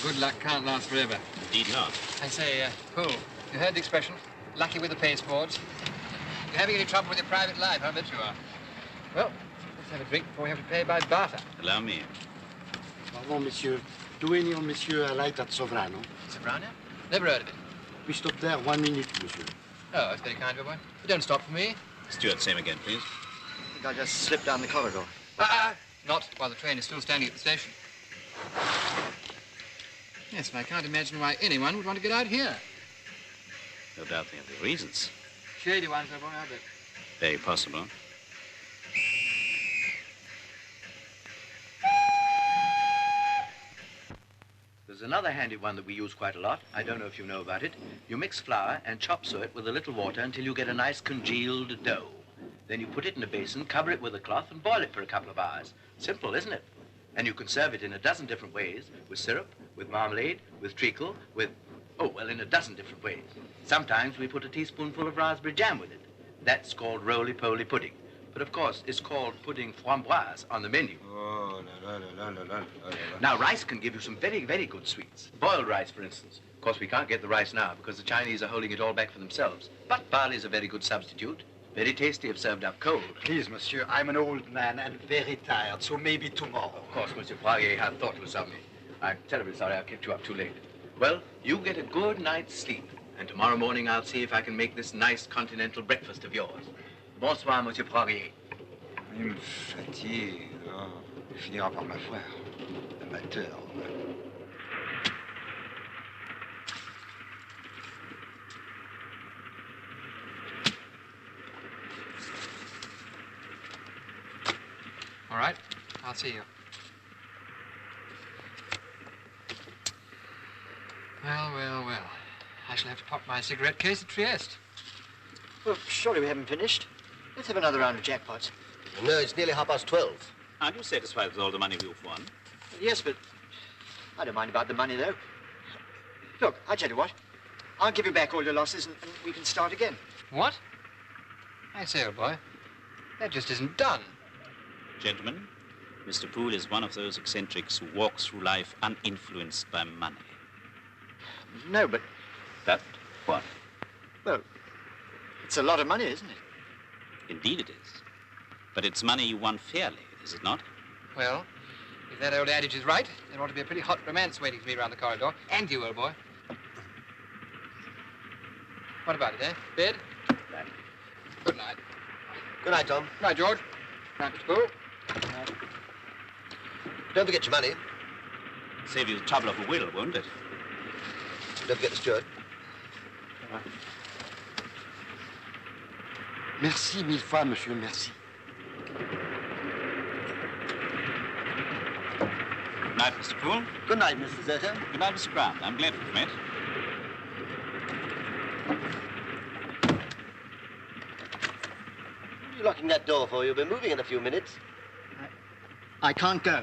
Good luck can't last forever. Indeed not. I say, Poole, you heard the expression? Lucky with the pasteboards. You're having any trouble with your private life, I bet you are. Well, let's have a drink before we have to pay by barter. Allow me. Pardon, monsieur. Do any of monsieur alight at Sovrano? Sovrano? Never heard of it. We stop there 1 minute, monsieur. Oh, that's very kind of you, boy. You don't stop for me. Steward, same again, please. I think I'll just slip down the corridor. Not while the train is still standing at the station. Yes, but I can't imagine why anyone would want to get out here. No doubt they have their reasons. Shady ones, I won't have it. Very possible. There's another handy one that we use quite a lot. I don't know if you know about it. You mix flour and chop suet with a little water until you get a nice congealed dough. Then you put it in a basin, cover it with a cloth, and boil it for a couple of hours. Simple, isn't it? And you can serve it in a dozen different ways, with syrup, with marmalade, with treacle, with... Oh, well, in a dozen different ways. Sometimes we put a teaspoonful of raspberry jam with it. That's called roly-poly pudding. But of course, it's called pudding framboise on the menu. Oh, la, la, la, la, la, la, la. Now, rice can give you some very, very good sweets. Boiled rice, for instance. Of course, we can't get the rice now because the Chinese are holding it all back for themselves. But barley is a very good substitute. Very tasty if served up cold. Please, monsieur, I'm an old man and very tired, so maybe tomorrow. Of course, Monsieur Poirier had thoughtless of me. I'm terribly sorry I kept you up too late. Well, you get a good night's sleep. And tomorrow morning I'll see if I can make this nice continental breakfast of yours. Bonsoir, Monsieur Poirier. Il me fatigue. Oh, il finira par m'avoir. Amateur. All right, I'll see you. Well, well, well. I shall have to pop my cigarette case at Trieste. Well, surely we haven't finished. Let's have another round of jackpots. No, it's nearly 12:30. Aren't you satisfied with all the money you've won? Yes, but I don't mind about the money, though. Look, I tell you what. I'll give you back all your losses and we can start again. What? I say, old boy, that just isn't done. Gentlemen, Mr. Poole is one of those eccentrics who walks through life uninfluenced by money. No, but... That what? Well, it's a lot of money, isn't it? Indeed it is. But it's money you won fairly, is it not? Well, if that old adage is right, there ought to be a pretty hot romance waiting for me around the corridor. And you, old boy. What about it, eh? Bed? Good night. Good night, Tom. Good night, George. Good night, Mr. Poole. Good night. Don't forget your money. Save you the trouble of a will, won't it? Don't forget the steward. Merci mille fois, monsieur, merci. Good night, Mr. Poole. Good night, Mr. Zeta. Good night, Mr. Grant. I'm glad we've met. What are you locking that door for? You'll be moving in a few minutes. I can't go.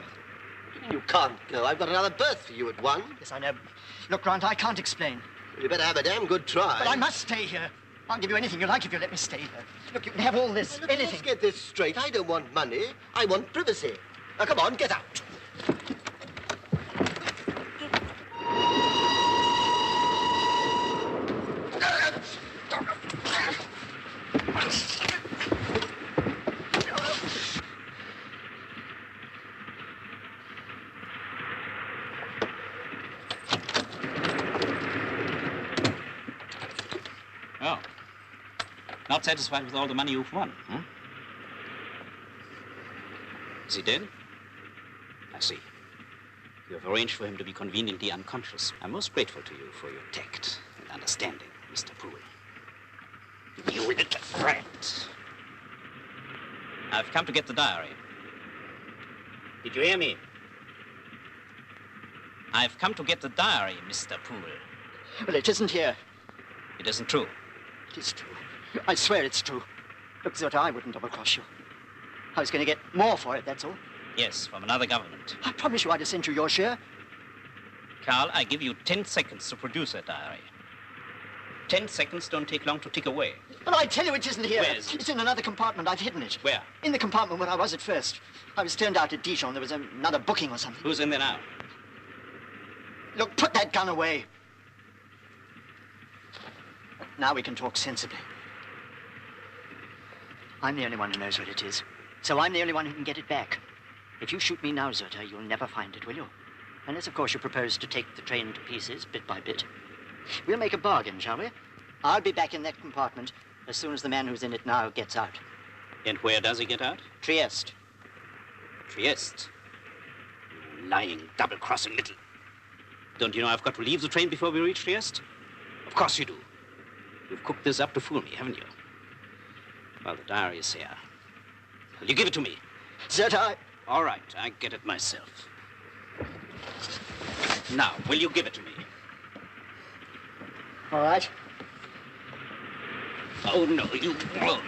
You can't go. I've got another berth for you at 1. Yes, I know. Look, Grant, I can't explain. Well, you better have a damn good try. But I must stay here. I'll give you anything you like if you let me stay here. Look, you can have all this, Look, anything. let's get this straight. I don't want money. I want privacy. Now, come on, get out. Oh. Not satisfied with all the money you've won, huh? Is he dead? I see. You have arranged for him to be conveniently unconscious. I'm most grateful to you for your tact and understanding, Mr. Poole. You little brat. I've come to get the diary. Did you hear me? I've come to get the diary, Mr. Poole. Well, it isn't here. It isn't true. It is true. I swear it's true. Look, Zota, I wouldn't double-cross you. I was going to get more for it, that's all. Yes, from another government. I promise you I'd have sent you your share. Carl, I give you 10 seconds to produce that diary. 10 seconds don't take long to tick away. But I tell you it isn't here. Where is it? It's in another compartment. I've hidden it. Where? In the compartment where I was at first. I was turned out at Dijon. There was another booking or something. Who's in there now? Look, put that gun away. Now we can talk sensibly. I'm the only one who knows what it is. So I'm the only one who can get it back. If you shoot me now, Zota, you'll never find it, will you? Unless, of course, you propose to take the train to pieces, bit by bit. We'll make a bargain, shall we? I'll be back in that compartment as soon as the man who's in it now gets out. And where does he get out? Trieste. Trieste? You lying, double-crossing little... Don't you know I've got to leave the train before we reach Trieste? Of course you do. You've cooked this up to fool me, haven't you? Well, the diary is here. Will you give it to me? Zota, All right, I get it myself. Now, will you give it to me? all right. Oh, no, you won't.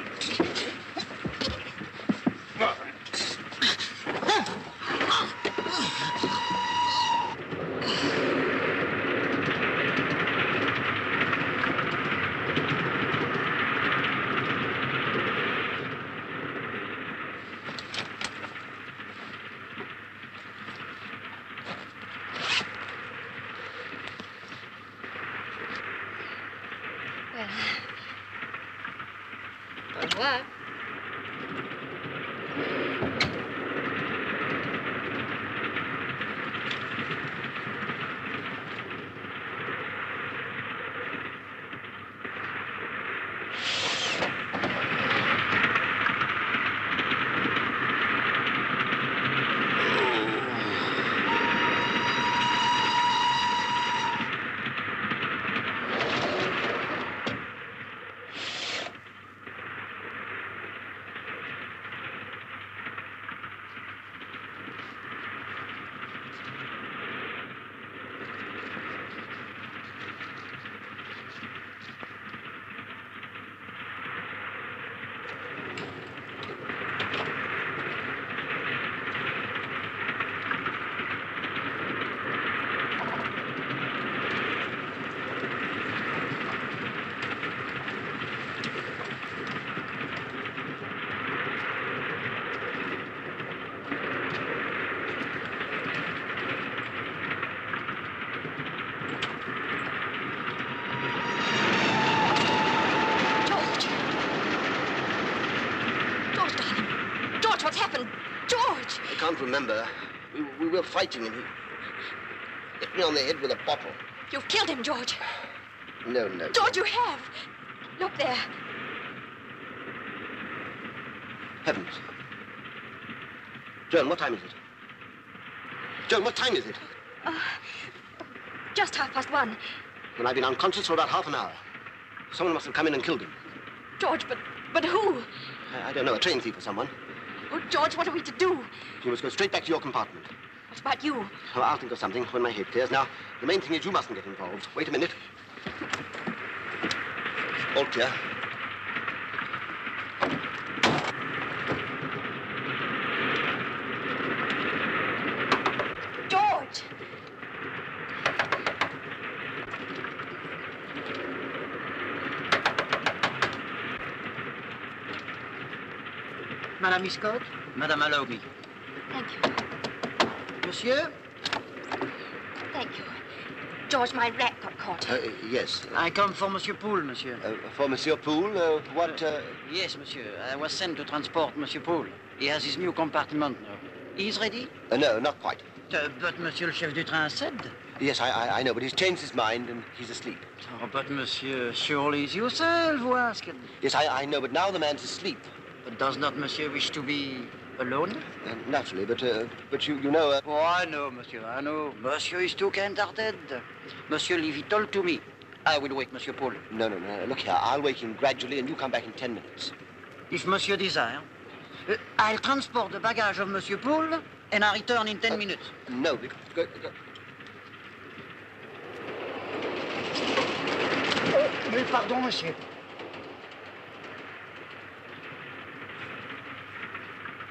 George, what's happened? George! I can't remember. We were fighting and he hit me on the head with a bottle. You've killed him, George. No, no. George, you have. Look there. Heavens. Joan, what time is it? Joan, what time is it? Just 1:30. Well, I've been unconscious for about half an hour. Someone must have come in and killed him. George, but who? I don't know, a train thief or someone. Oh, George, what are we to do? You must go straight back to your compartment. What about you? Oh, I'll think of something when my head clears. Now, the main thing is you mustn't get involved. Wait a minute. All clear. George! Madame Escort, Madame allow me. Thank you. Monsieur? Thank you. George, my rat got caught. Yes. I come for Monsieur Poole, monsieur. For Monsieur Poole, what... Yes, monsieur. I was sent to transport Monsieur Poole. He has his new compartment now. He's ready? No, not quite. But Monsieur le chef du train said. Yes, I know, but he's changed his mind and he's asleep. Oh, but monsieur, surely it's yourself who asked him. Yes, I know, but now the man's asleep. But does not monsieur wish to be alone? Naturally, but you know... Oh, I know, monsieur, I know. Monsieur is too kind-hearted. Monsieur, leave it all to me. I will wake Monsieur Poole. No. Look here, I'll wake him gradually and you come back in 10 minutes. If monsieur desire, I'll transport the baggage of Monsieur Poole and I return in 10 minutes. No, go. Mais pardon, monsieur.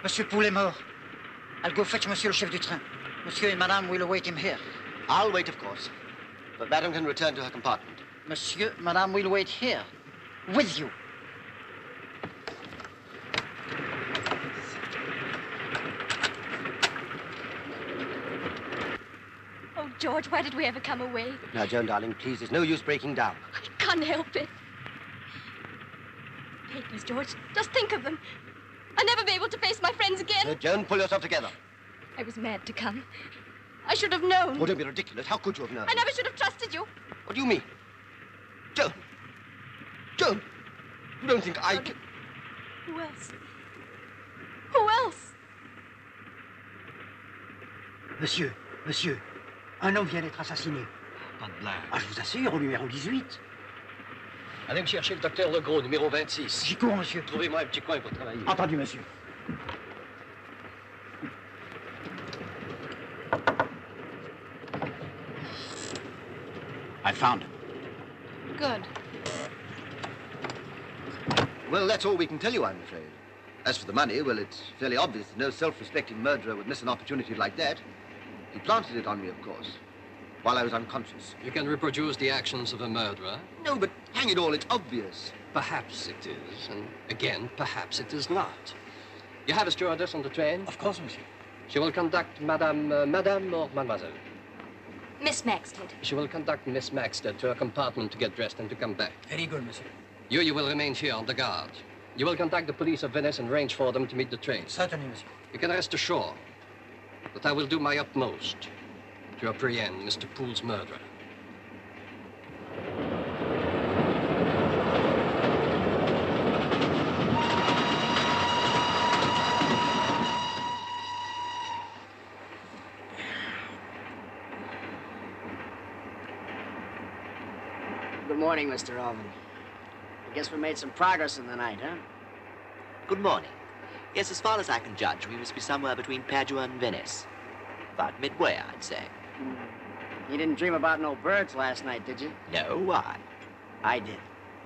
Monsieur Poole est mort. I'll go fetch monsieur le chef du train. Monsieur and madame will await him here. I'll wait, of course. But madame can return to her compartment. Monsieur, madame will wait here. With you. Oh, George, why did we ever come away? Now, Joan, darling, please, there's no use breaking down. I can't help it. Papers, George. Just think of them. I'll never be able to face my friends again. Joan, pull yourself together. I was mad to come. I should have known. Oh, don't be ridiculous. How could you have known? I never should have trusted you. What do you mean? Joan! Joan! You don't think I can... Who else? Who else? Monsieur, un homme vient d'être assassiné. Pas de blague. Ah, je vous assure, au numéro 18. Allez me chercher le docteur Legros, numéro 26. J'y cours, monsieur. Trouvez-moi un petit coin pour travailler. Entendu, monsieur. I found him. Good. Well, that's all we can tell you, I'm afraid. As for the money, well, it's fairly obvious that no self-respecting murderer would miss an opportunity like that. He planted it on me, of course, while I was unconscious. You can reproduce the actions of a murderer. No, but hang it all, it's obvious. Perhaps it is, and again, perhaps it is not. You have a stewardess on the train? Of course, monsieur. She will conduct Madame or Mademoiselle? Miss Maxted. She will conduct Miss Maxted to her compartment to get dressed and to come back. Very good, monsieur. You will remain here on the guard. You will contact the police of Venice and arrange for them to meet the train. Certainly, monsieur. You can rest assured that I will do my utmost to apprehend Mr. Poole's murderer. Good morning, Mr. Alvin. I guess we made some progress in the night, huh? Good morning. Yes, as far as I can judge, we must be somewhere between Padua and Venice. About midway, I'd say. You didn't dream about no birds last night, did you? No, why? I did.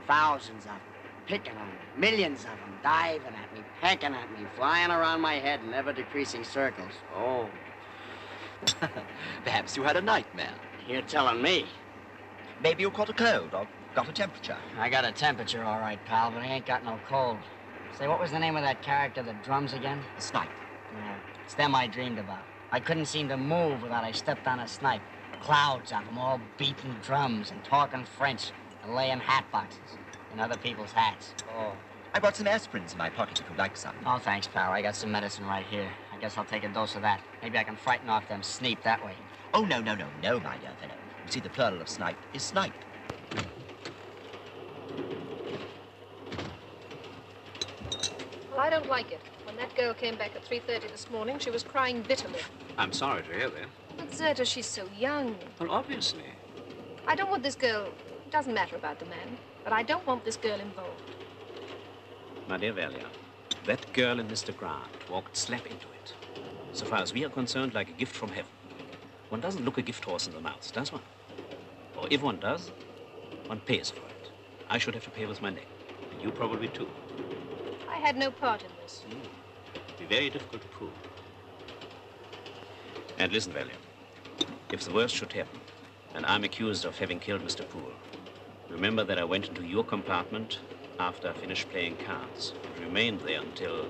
Thousands of them. Picking on me. Millions of them. Diving at me, pecking at me, flying around my head in ever-decreasing circles. Oh. Perhaps you had a nightmare. You're telling me. Maybe you caught a cold or got a temperature. I got a temperature, all right, pal, but I ain't got no cold. Say, what was the name of that character that drums again? A snipe. Yeah, it's them I dreamed about. I couldn't seem to move without I stepped on a snipe. Clouds of them all beating drums and talking French and laying hat boxes in other people's hats. Oh. I brought some aspirins in my pocket if you'd like some. Oh, thanks, pal. I got some medicine right here. I guess I'll take a dose of that. Maybe I can frighten off them sneak that way. Oh, no, my dear fellow. You see, the plural of snipe is snipe. Well, I don't like it. When that girl came back at 3:30 this morning, she was crying bitterly. I'm sorry to hear that. But Zerta, she's so young. Well, obviously. I don't want this girl... It doesn't matter about the man, but I don't want this girl involved. My dear Velia, that girl and Mr. Grant walked slap into it. So far as we are concerned, like a gift from heaven. One doesn't look a gift horse in the mouth, does one? Or if one does, one pays for it. I should have to pay with my neck. And you probably too. I had no part in this. It'd be very difficult to prove. And listen, Velia, if the worst should happen, and I'm accused of having killed Mr. Poole, remember that I went into your compartment after I finished playing cards and remained there until...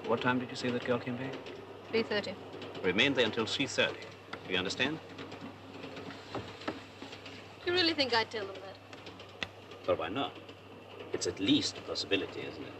What time did you say that girl came back? 3:30. Remained there until 3:30. Do you understand? Do you really think I'd tell them that? Well, why not? It's at least a possibility, isn't it?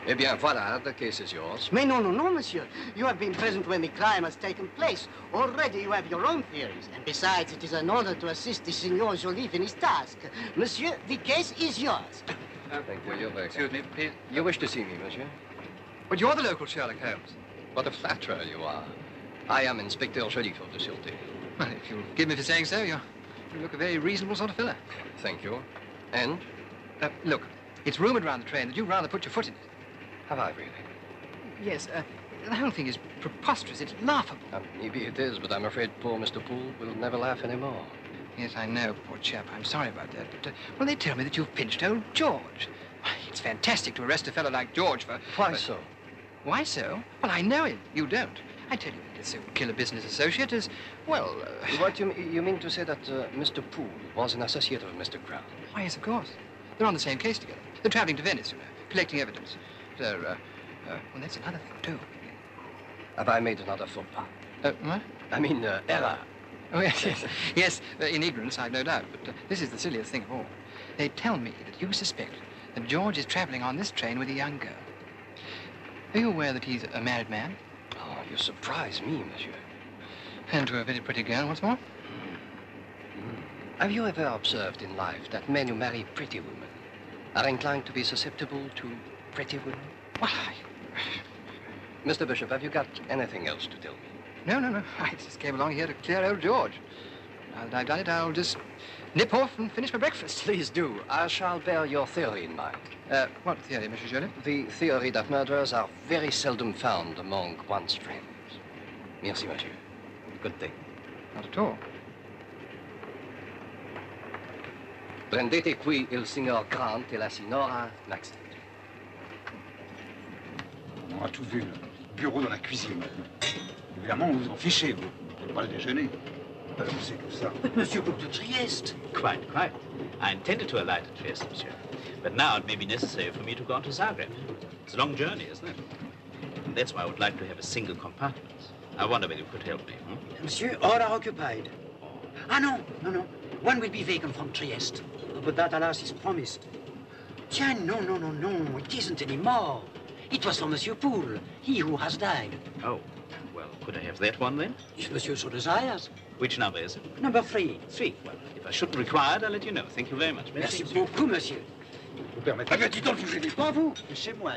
Eh bien, voilà, the case is yours. Mais no, monsieur. You have been present when the crime has taken place. Already you have your own theories. And besides, it is an honor to assist the Signor Joliffe in his task. Monsieur, the case is yours. Thank you, you're very Excuse me, please. You wish to see me, monsieur? But you're the local Sherlock Holmes. What a flatterer you are. I am Inspector Joliffe of the Sûreté. Well, if you'll give me for saying so, you look a very reasonable sort of fella. Thank you. And? Look, it's rumoured around the train that you'd rather put your foot in it. Have I really? Yes, the whole thing is preposterous. It's laughable. Maybe it is, but I'm afraid poor Mr. Poole will never laugh anymore. Yes, I know, poor chap. I'm sorry about that. But, well, they tell me that you've pinched old George. It's fantastic to arrest a fellow like George for... Why so? Why so? Well, I know him. You don't. I tell you, this would kill a business associate as, well... What, you mean to say that Mr. Poole was an associate of Mr. Grant? Why, yes, of course. They're on the same case together. They're traveling to Venice, you know, collecting evidence. So, well, that's another thing, too. Have I made another faux pas? What? I mean, error. Oh, yes, yes. Yes, in ignorance, I've no doubt. But this is the silliest thing of all. They tell me that you suspect that George is traveling on this train with a young girl. Are you aware that he's a married man? Oh, you surprise me, monsieur. And to a very pretty girl, what's more? Have you ever observed in life that men who marry pretty women are inclined to be susceptible to pretty women? Why? Mr. Bishop, have you got anything else to tell me? No. I just came along here to clear old George. Now that I've done it, I'll just nip off and finish my breakfast. Please do. I shall bear your theory in mind. What theory, Monsieur Joly? The theory that murderers are very seldom found among one's friends. Merci, monsieur. Good day. Not at all. Prendete qui il signor Grant et la signora Maxine. On a tout vu, le bureau dans la cuisine. Évidemment, vous vous en fichez, vous. Vous n'allez pas le déjeuner. Alors, c'est tout ça. But Monsieur booked to Trieste. Quite. I intended to alight at Trieste, monsieur. But now it may be necessary for me to go on to Zagreb. It's a long journey, isn't it? And that's why I would like to have a single compartment. I wonder whether you could help me, Monsieur, all are occupied. Ah, no. One will be vacant from Trieste. But that, alas, is promised. Tiens, no. It isn't anymore. It was for Monsieur Poole, he who has died. Oh, well, could I have that one then? If Monsieur so desires. Which number is it? Number 3. 3. Well, if I shouldn't require it, I'll let you know. Thank you very much. Merci beaucoup, monsieur. Vous permettez? Ah ben, dis donc, vous gênez pas, vous? Chez moi.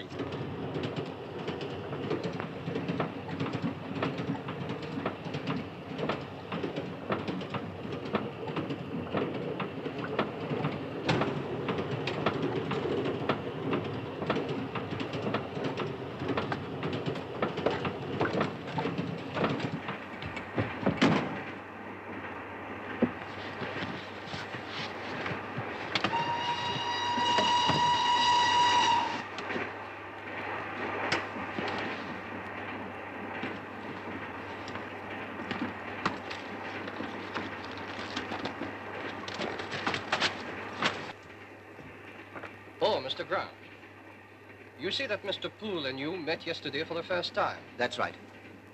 Mr. Grant. You say that Mr. Poole and you met yesterday for the first time. That's right.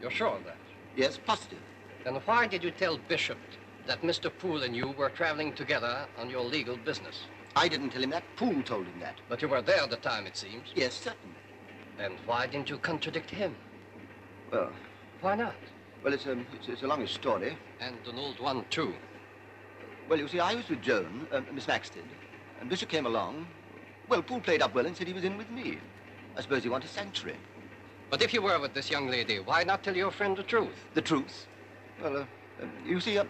You're sure of that? Yes, positive. Then why did you tell Bishop that Mr. Poole and you were traveling together on your legal business? I didn't tell him that. Poole told him that. But you were there at the time, it seems. Yes, certainly. And why didn't you contradict him? Well... Why not? Well, it's a longish story. And an old one, too. Well, you see, I was with Joan, Miss Maxted, and Bishop came along. Well, Poole played up well and said he was in with me. I suppose he wanted sanctuary. But if you were with this young lady, why not tell your friend the truth? The truth? Well, you see,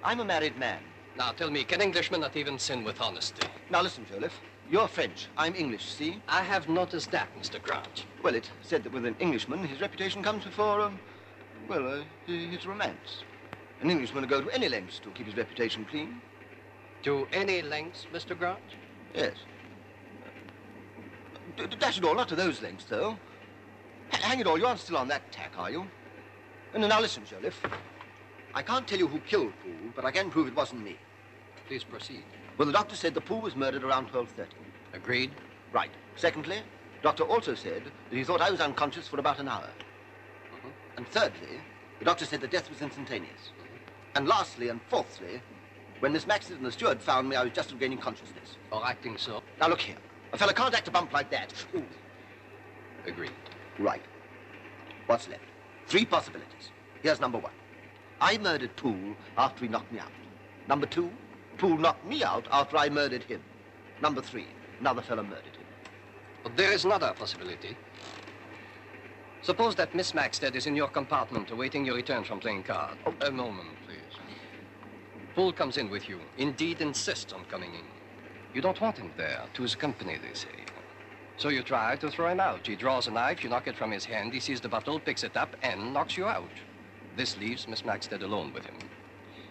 I'm a married man. Now, tell me, can Englishmen not even sin with honesty? Now, listen, Joliffe. You're French. I'm English, see? I have noticed that, Mr. Grant. Well, it's said that with an Englishman, his reputation comes before, his romance. An Englishman will go to any lengths to keep his reputation clean. To any lengths, Mr. Grant? Yes. Dash it all, not to those lengths, though. Hang it all, you aren't still on that tack, are you? And now listen, Joliffe. I can't tell you who killed Poole, but I can prove it wasn't me. Please proceed. Well, the doctor said the Poole was murdered around 12:30. Agreed. Right. Secondly, the doctor also said that he thought I was unconscious for about an hour. And thirdly, the doctor said the death was instantaneous. And lastly and fourthly, when Miss Maxted and the steward found me, I was just regaining consciousness. Or acting so. Now, look here. A fella can't act a bump like that. Ooh. Agreed. Right. What's left? 3 possibilities. Here's number 1. I murdered Poole after he knocked me out. Number 2, Poole knocked me out after I murdered him. Number 3, another fellow murdered him. But there is another possibility. Suppose that Miss Maxted is in your compartment awaiting your return from playing cards. Oh. A moment, please. Poole comes in with you. Indeed, insists on coming in. You don't want him there. To his company, they say. So you try to throw him out. He draws a knife, you knock it from his hand, he sees the bottle, picks it up, and knocks you out. This leaves Miss Maxted alone with him.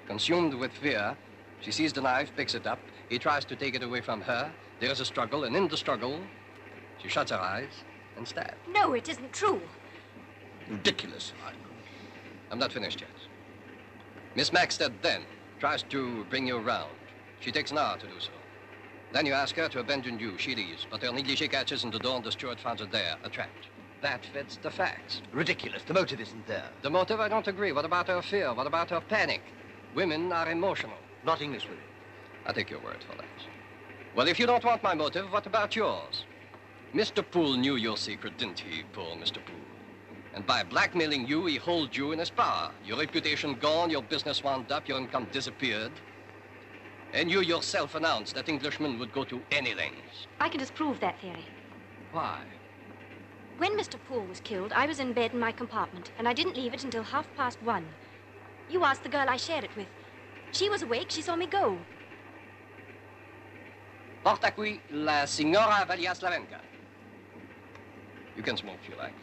Consumed with fear, she sees the knife, picks it up, he tries to take it away from her. There is a struggle, and in the struggle, she shuts her eyes and stabs. No, it isn't true. Ridiculous. I'm not finished yet. Miss Maxted then tries to bring you round. She takes an hour to do so. Then you ask her to abandon you. She leaves, but her negligee catches in the door and the steward finds her there, trapped. That fits the facts. Ridiculous. The motive isn't there. The motive, I don't agree. What about her fear? What about her panic? Women are emotional. Not English women. I'll take your word for that. Well, if you don't want my motive, what about yours? Mr. Poole knew your secret, didn't he, poor Mr. Poole? And by blackmailing you, he holds you in his power. Your reputation gone, your business wound up, your income disappeared. And you yourself announced that Englishmen would go to any lengths. I can disprove that theory. Why? When Mr. Poole was killed, I was in bed in my compartment, and I didn't leave it until 1:30. You asked the girl I shared it with. She was awake, she saw me go. Porta qui la signora Valia Slavenka. You can smoke if you like.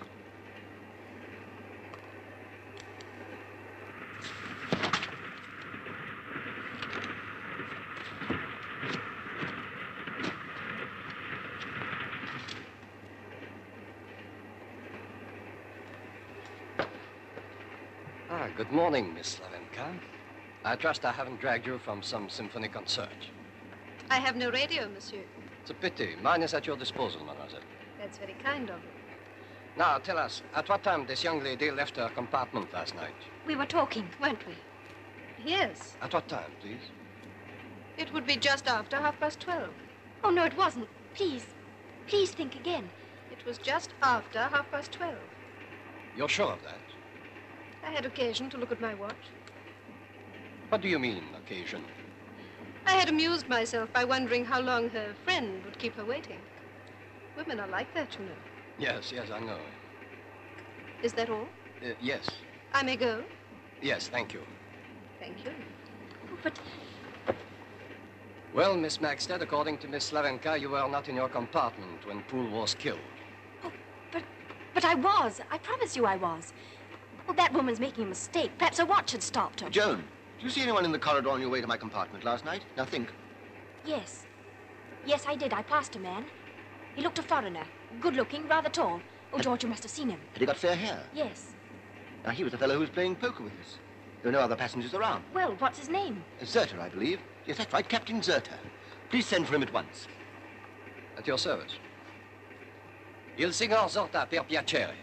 Good morning, Miss Slavenka. I trust I haven't dragged you from some symphony concert. I have no radio, monsieur. It's a pity. Mine is at your disposal, mademoiselle. That's very kind of you. Now, tell us, at what time this young lady left her compartment last night? We were talking, weren't we? Yes. At what time, please? It would be just after 12:30. Oh, no, it wasn't. Please, please think again. It was just after 12:30. You're sure of that? I had occasion to look at my watch. What do you mean, occasion? I had amused myself by wondering how long her friend would keep her waiting. Women are like that, you know. Yes, I know. Is that all? Yes. I may go? Yes, thank you. Thank you. Oh, but... Well, Miss Maxted, according to Miss Slavenka, you were not in your compartment when Poole was killed. Oh, but I was. I promise you I was. Well, that woman's making a mistake. Perhaps her watch had stopped her. Joan, did you see anyone in the corridor on your way to my compartment last night? Now think. Yes. Yes, I did. I passed a man. He looked a foreigner. Good-looking, rather tall. Oh, George, you must have seen him. Had he got fair hair? Yes. Now, he was the fellow who was playing poker with us. There were no other passengers around. Well, what's his name? Zerter, I believe. Yes, that's right, Captain Zerter. Please send for him at once. At your service. Il signor sorta per piacere.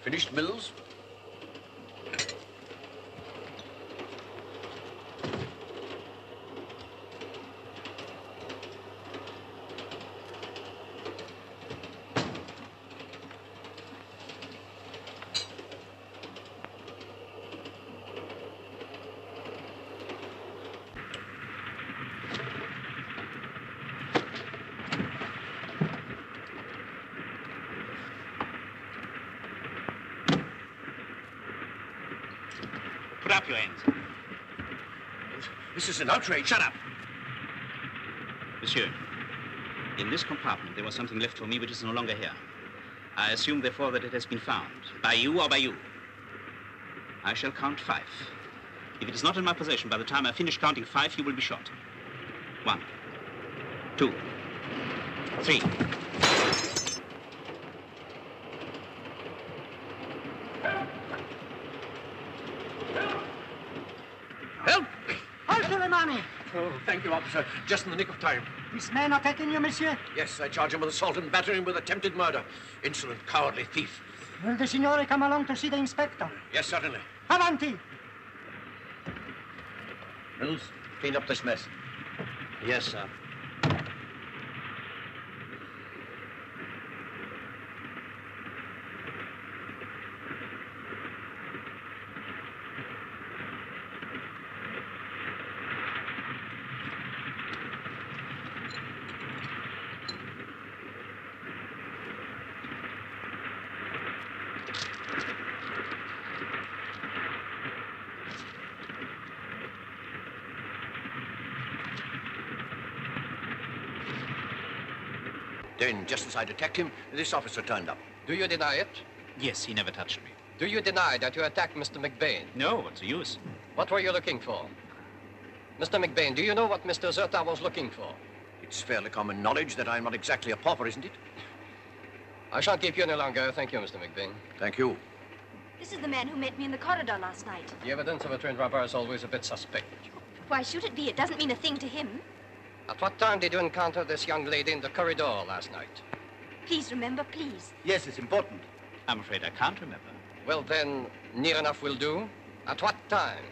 Finished, Mills? Put up your hands. This is an outrage. Shut up. Monsieur, in this compartment there was something left for me which is no longer here. I assume, therefore, that it has been found. By you or by you. I shall count 5. If it is not in my possession by the time I finish counting 5, you will be shot. 1, 2, 3. Help! Halt the money! Oh, thank you, officer. Just in the nick of time. This man attacking you, monsieur? Yes, I charge him with assault and battering him with attempted murder. Insolent, cowardly thief. Will the signore come along to see the inspector? Yes, certainly. Avanti! Mills, clean up this mess. Yes, sir. Then, just as I detect him, this officer turned up. Do you deny it? Yes, he never touched me. Do you deny that you attacked Mr. McBain? No, what's the use? What were you looking for? Mr. McBain, do you know what Mr. Zerta was looking for? It's fairly common knowledge that I'm not exactly a pauper, isn't it? I shan't keep you any longer. Thank you, Mr. McBain. Thank you. This is the man who met me in the corridor last night. The evidence of a train robber is always a bit suspect. Why should it be? It doesn't mean a thing to him. At what time did you encounter this young lady in the corridor last night? Please remember, please. Yes, it's important. I'm afraid I can't remember. Well, then, near enough will do. At what time?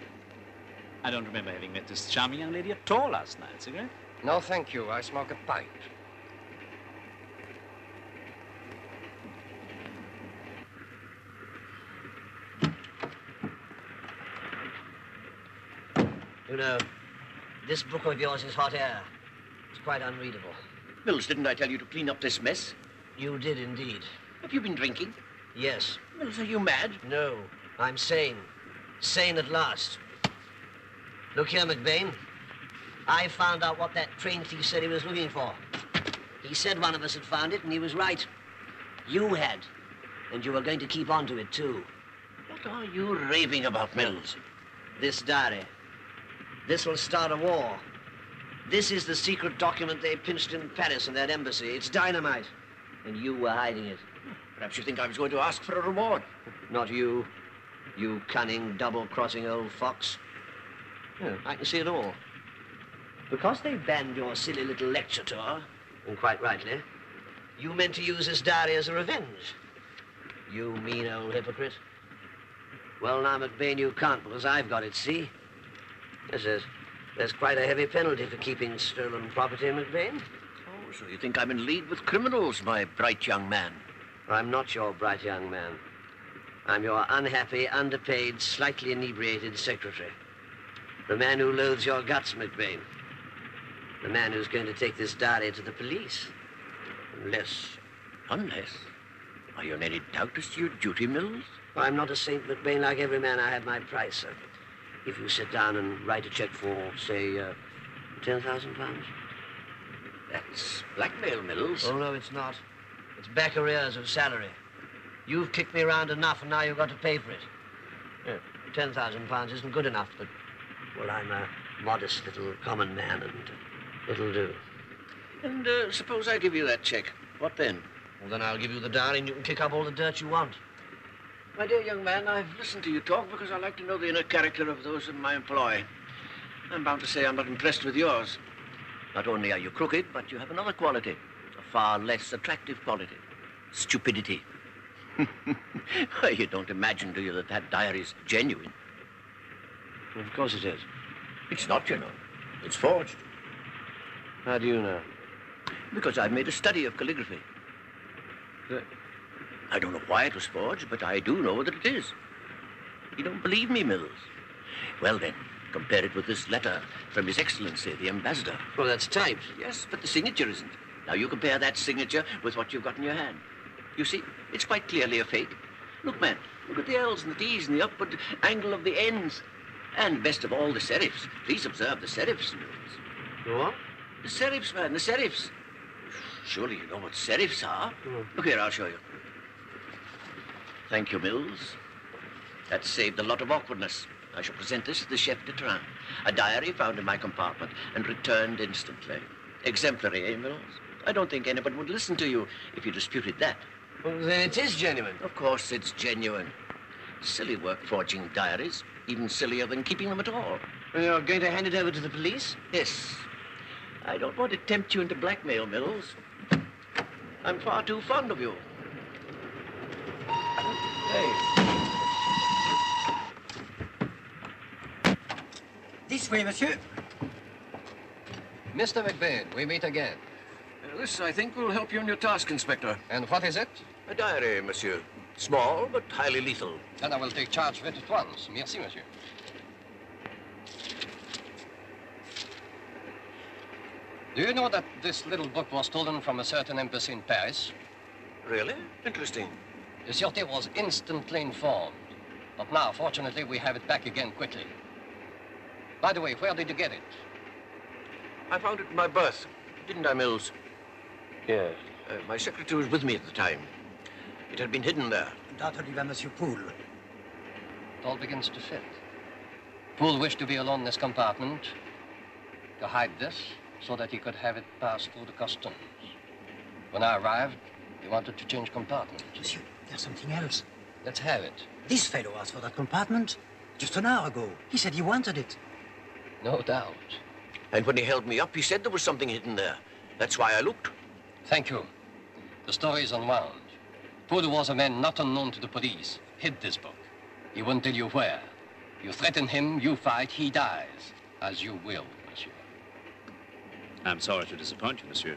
I don't remember having met this charming young lady at all last night. Cigarette? No, thank you. I smoke a pipe. You know, this book of yours is hot air. It's quite unreadable. Mills, didn't I tell you to clean up this mess? You did indeed. Have you been drinking? Yes. Mills, are you mad? No, I'm sane. Sane at last. Look here, McBain. I found out what that train thief said he was looking for. He said one of us had found it, and he was right. You had. And you were going to keep on to it, too. What are you raving about, Mills? This diary. This will start a war. This is the secret document they pinched in Paris in that embassy. It's dynamite. And you were hiding it. Perhaps you think I was going to ask for a reward. Not you. You cunning, double-crossing old fox. Yeah, I can see it all. Because they banned your silly little lecture tour, and quite rightly, you meant to use this diary as a revenge. You mean old hypocrite. Well, now, McBain, you can't, because I've got it, see? Yes, there's quite a heavy penalty for keeping stolen property, McBain. Oh, so you think I'm in league with criminals, my bright young man? I'm not your bright young man. I'm your unhappy, underpaid, slightly inebriated secretary. The man who loathes your guts, McBain. The man who's going to take this diary to the police. Unless... Are you in any doubt as to your duty, Mills? I'm not a saint, McBain. Like every man, I have my price, sir. If you sit down and write a check for, say, £10,000. That's blackmail, Mills. Oh, no, it's not. It's back arrears of salary. You've kicked me around enough, and now you've got to pay for it. Yeah, £10,000 isn't good enough, but, well, I'm a modest little common man, and it'll do. And suppose I give you that cheque. What then? Well, then I'll give you the diary, and you can kick up all the dirt you want. My dear young man, I've listened to you talk because I like to know the inner character of those in my employ. I'm bound to say I'm not impressed with yours. Not only are you crooked, but you have another quality, a far less attractive quality. Stupidity. You don't imagine, do you, that that diary's genuine? Well, of course it is. It's not, you know. It's forged. How do you know? Because I've made a study of calligraphy. I don't know why it was forged, but I do know that it is. You don't believe me, Mills? Well, then, compare it with this letter from His Excellency, the Ambassador. Well, that's typed. Yes, but the signature isn't. Now, you compare that signature with what you've got in your hand. You see, it's quite clearly a fake. Look, man, look at the L's and the T's and the upward angle of the N's. And best of all, the serifs. Please observe the serifs, Mills. What? The serifs, man, the serifs. Surely you know what serifs are. Look here, I'll show you. Thank you, Mills. That saved a lot of awkwardness. I shall present this to the chef de train. A diary found in my compartment and returned instantly. Exemplary, eh, Mills? I don't think anybody would listen to you if you disputed that. Well, then it is genuine. Of course it's genuine. Silly work forging diaries. Even sillier than keeping them at all. Well, you're going to hand it over to the police? Yes. I don't want to tempt you into blackmail, Mills. I'm far too fond of you. Hey. This way, monsieur. Mr. McBain, we meet again. This, I think, will help you in your task, Inspector. And what is it? A diary, monsieur. Small, but highly lethal. Then I will take charge of it at once. Merci, monsieur. Do you know that this little book was stolen from a certain embassy in Paris? Really? Interesting. The Sûreté was instantly informed. But now, fortunately, we have it back again quickly. By the way, where did you get it? I found it in my berth. Didn't I, Mills? Yes. My secretary was with me at the time. It had been hidden there. Undoubtedly by Monsieur Poole. It all begins to fit. Poole wished to be alone in this compartment, to hide this, so that he could have it pass through the customs. When I arrived, he wanted to change compartment. Monsieur, there's something else. Let's have it. This fellow asked for that compartment just an hour ago. He said he wanted it. No doubt. And when he held me up, he said there was something hidden there. That's why I looked. Thank you. The story is unwound. Poole was a man not unknown to the police. Hid this book. He won't tell you where. You threaten him, you fight, he dies. As you will, monsieur. I'm sorry to disappoint you, monsieur,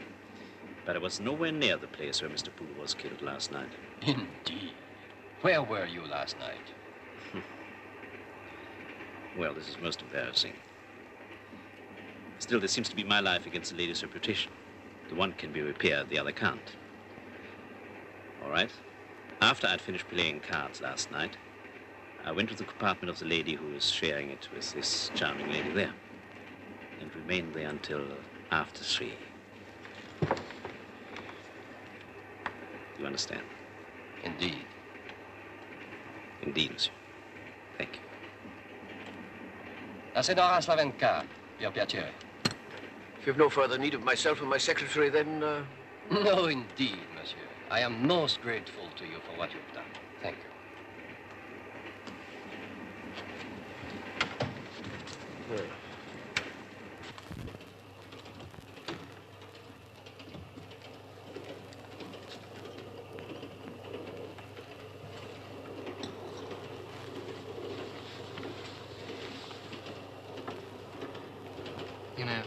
but I was nowhere near the place where Mr. Poole was killed last night. Indeed. Where were you last night? Well, this is most embarrassing. Still, this seems to be my life against the lady's reputation. The one can be repaired, the other can't. All right. After I'd finished playing cards last night, I went to the compartment of the lady who was sharing it with this charming lady there, and remained there until after 3. You understand? Indeed. Indeed, monsieur. Thank you. La Senora Slavenka, per piacere. If you've no further need of myself and my secretary, then... No, indeed, monsieur. I am most grateful to you for what you've done. Thank you. Yeah. You know,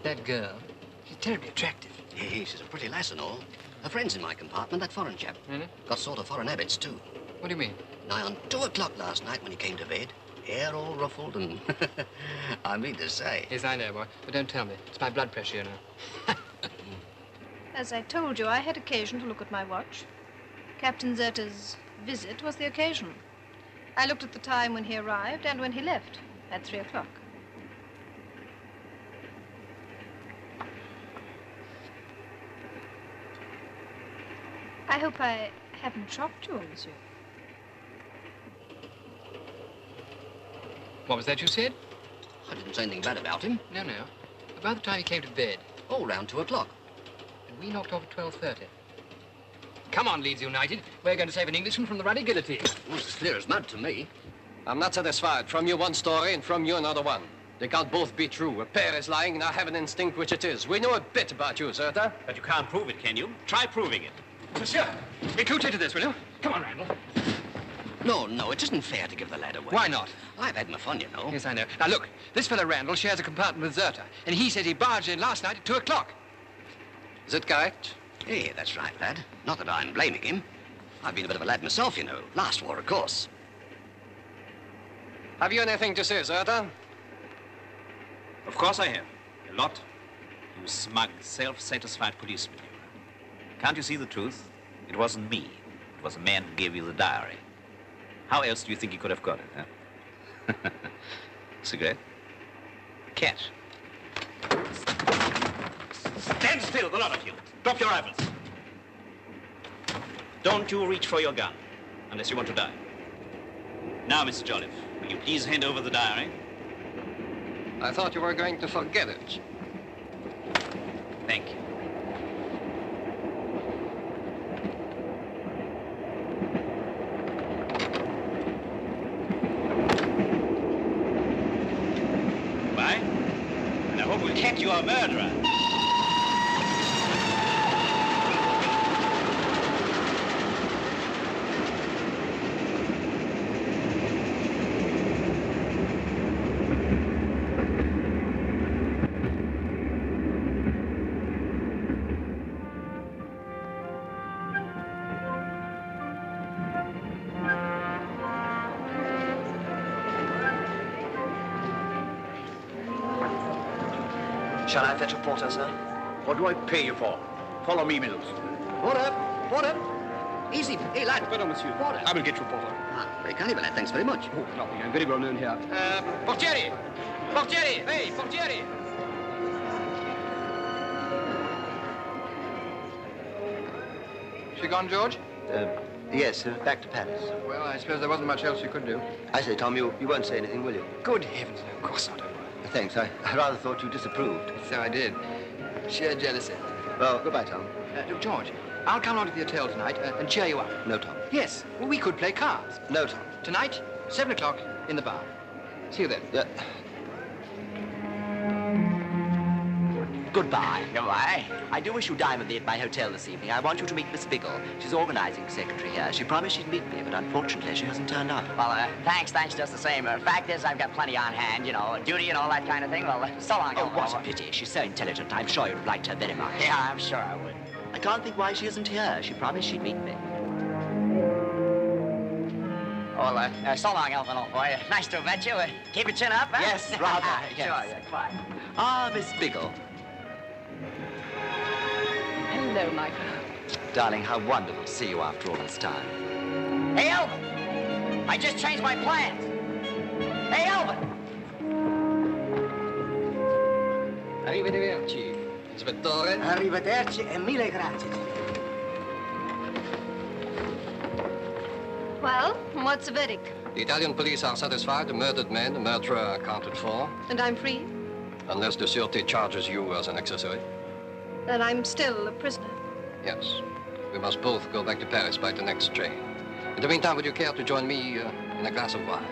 that girl, she's terribly attractive. Hey, she's a pretty lass and all. Her friend's in my compartment, that foreign chap. Really? Got sort of foreign habits, too. What do you mean? Nigh on 2 o'clock last night when he came to bed. Hair all ruffled and... I mean to say. Yes, I know, boy. But don't tell me. It's my blood pressure, you know. As I told you, I had occasion to look at my watch. Captain Zerta's visit was the occasion. I looked at the time when he arrived and when he left, at 3 o'clock. I hope I haven't chopped you, monsieur. What was that you said? I didn't say anything bad about him. No, no. About the time he came to bed. Oh, round 2 o'clock. And we knocked off at 12:30. Come on, Leeds United. We're going to save an Englishman from the ruddy guillotine. Well, it's as clear as mud to me. I'm not satisfied. From you one story and from you another one. They can't both be true. A pair is lying and I have an instinct which it is. We know a bit about you, Zerta. But you can't prove it, can you? Try proving it. Monsieur, be true to this, will you? Come on, Randall. No, it isn't fair to give the lad away. Why not? I've had my fun, you know. Yes, I know. Now, look, this fellow Randall shares a compartment with Zerta, and he says he barged in last night at 2 o'clock. Is it correct? Hey, that's right, lad. Not that I'm blaming him. I've been a bit of a lad myself, you know. Last war, of course. Have you anything to say, Zerta? Of course I have. A lot. You smug, self-satisfied policeman. Can't you see the truth? It wasn't me. It was a man who gave you the diary. How else do you think he could have got it, huh? Cigarette? Cat. Stand still, the lot of you. Drop your rifles. Don't you reach for your gun, unless you want to die. Now, Mr. Jolliffe, will you please hand over the diary? I thought you were going to forget it. Thank you. Why? And I hope we'll catch you a murderer. Shall I fetch a porter, sir? What do I pay you for? Follow me, Mills. Porter! Porter! Easy. Hey, lad. Pardon, monsieur. Porter. I will get you, Porter. Ah, very kind of you, lad. Thanks very much. Oh, nothing. I'm very well known here. Portieri! Portieri! Hey, Portieri! She gone, George? Yes, back to Paris. Well, I suppose there wasn't much else you could do. I say, Tom, you won't say anything, will you? Good heavens, no, of course not. Thanks. I rather thought you disapproved. So I did. Sheer jealousy. Well, goodbye, Tom. Look, George, I'll come along to the hotel tonight and cheer you up. No, Tom. Yes, well, we could play cards. No, Tom. Tonight, 7 o'clock in the bar. See you then. Yeah. Goodbye. Goodbye. I do wish you'd dine with me at my hotel this evening. I want you to meet Miss Biggle. She's organizing secretary here. She promised she'd meet me, but unfortunately she hasn't turned up. Well, thanks just the same. Fact is, I've got plenty on hand, you know, duty and all that kind of thing. Well, so long. Oh, what a pity. She's so intelligent. I'm sure you'd have liked her very much. Yeah, I'm sure I would. I can't think why she isn't here. She promised she'd meet me. Well, so long, Elvin, old boy. Nice to have met you. Keep your chin up, huh? Yes, rather. Yes. Sure, yeah, quite. Ah, Miss Biggle. Hello, Michael. Darling, how wonderful to see you after all this time. Hey, Elvin! I just changed my plans. Hey, Elvin! Arrivederci, Ispettore. Arrivederci e mille grazie. Well, what's the verdict? The Italian police are satisfied. The murdered man, the murderer accounted for. And I'm free? Unless the Sûreté charges you as an accessory. Then I'm still a prisoner. Yes. We must both go back to Paris by the next train. In the meantime, would you care to join me in a glass of wine?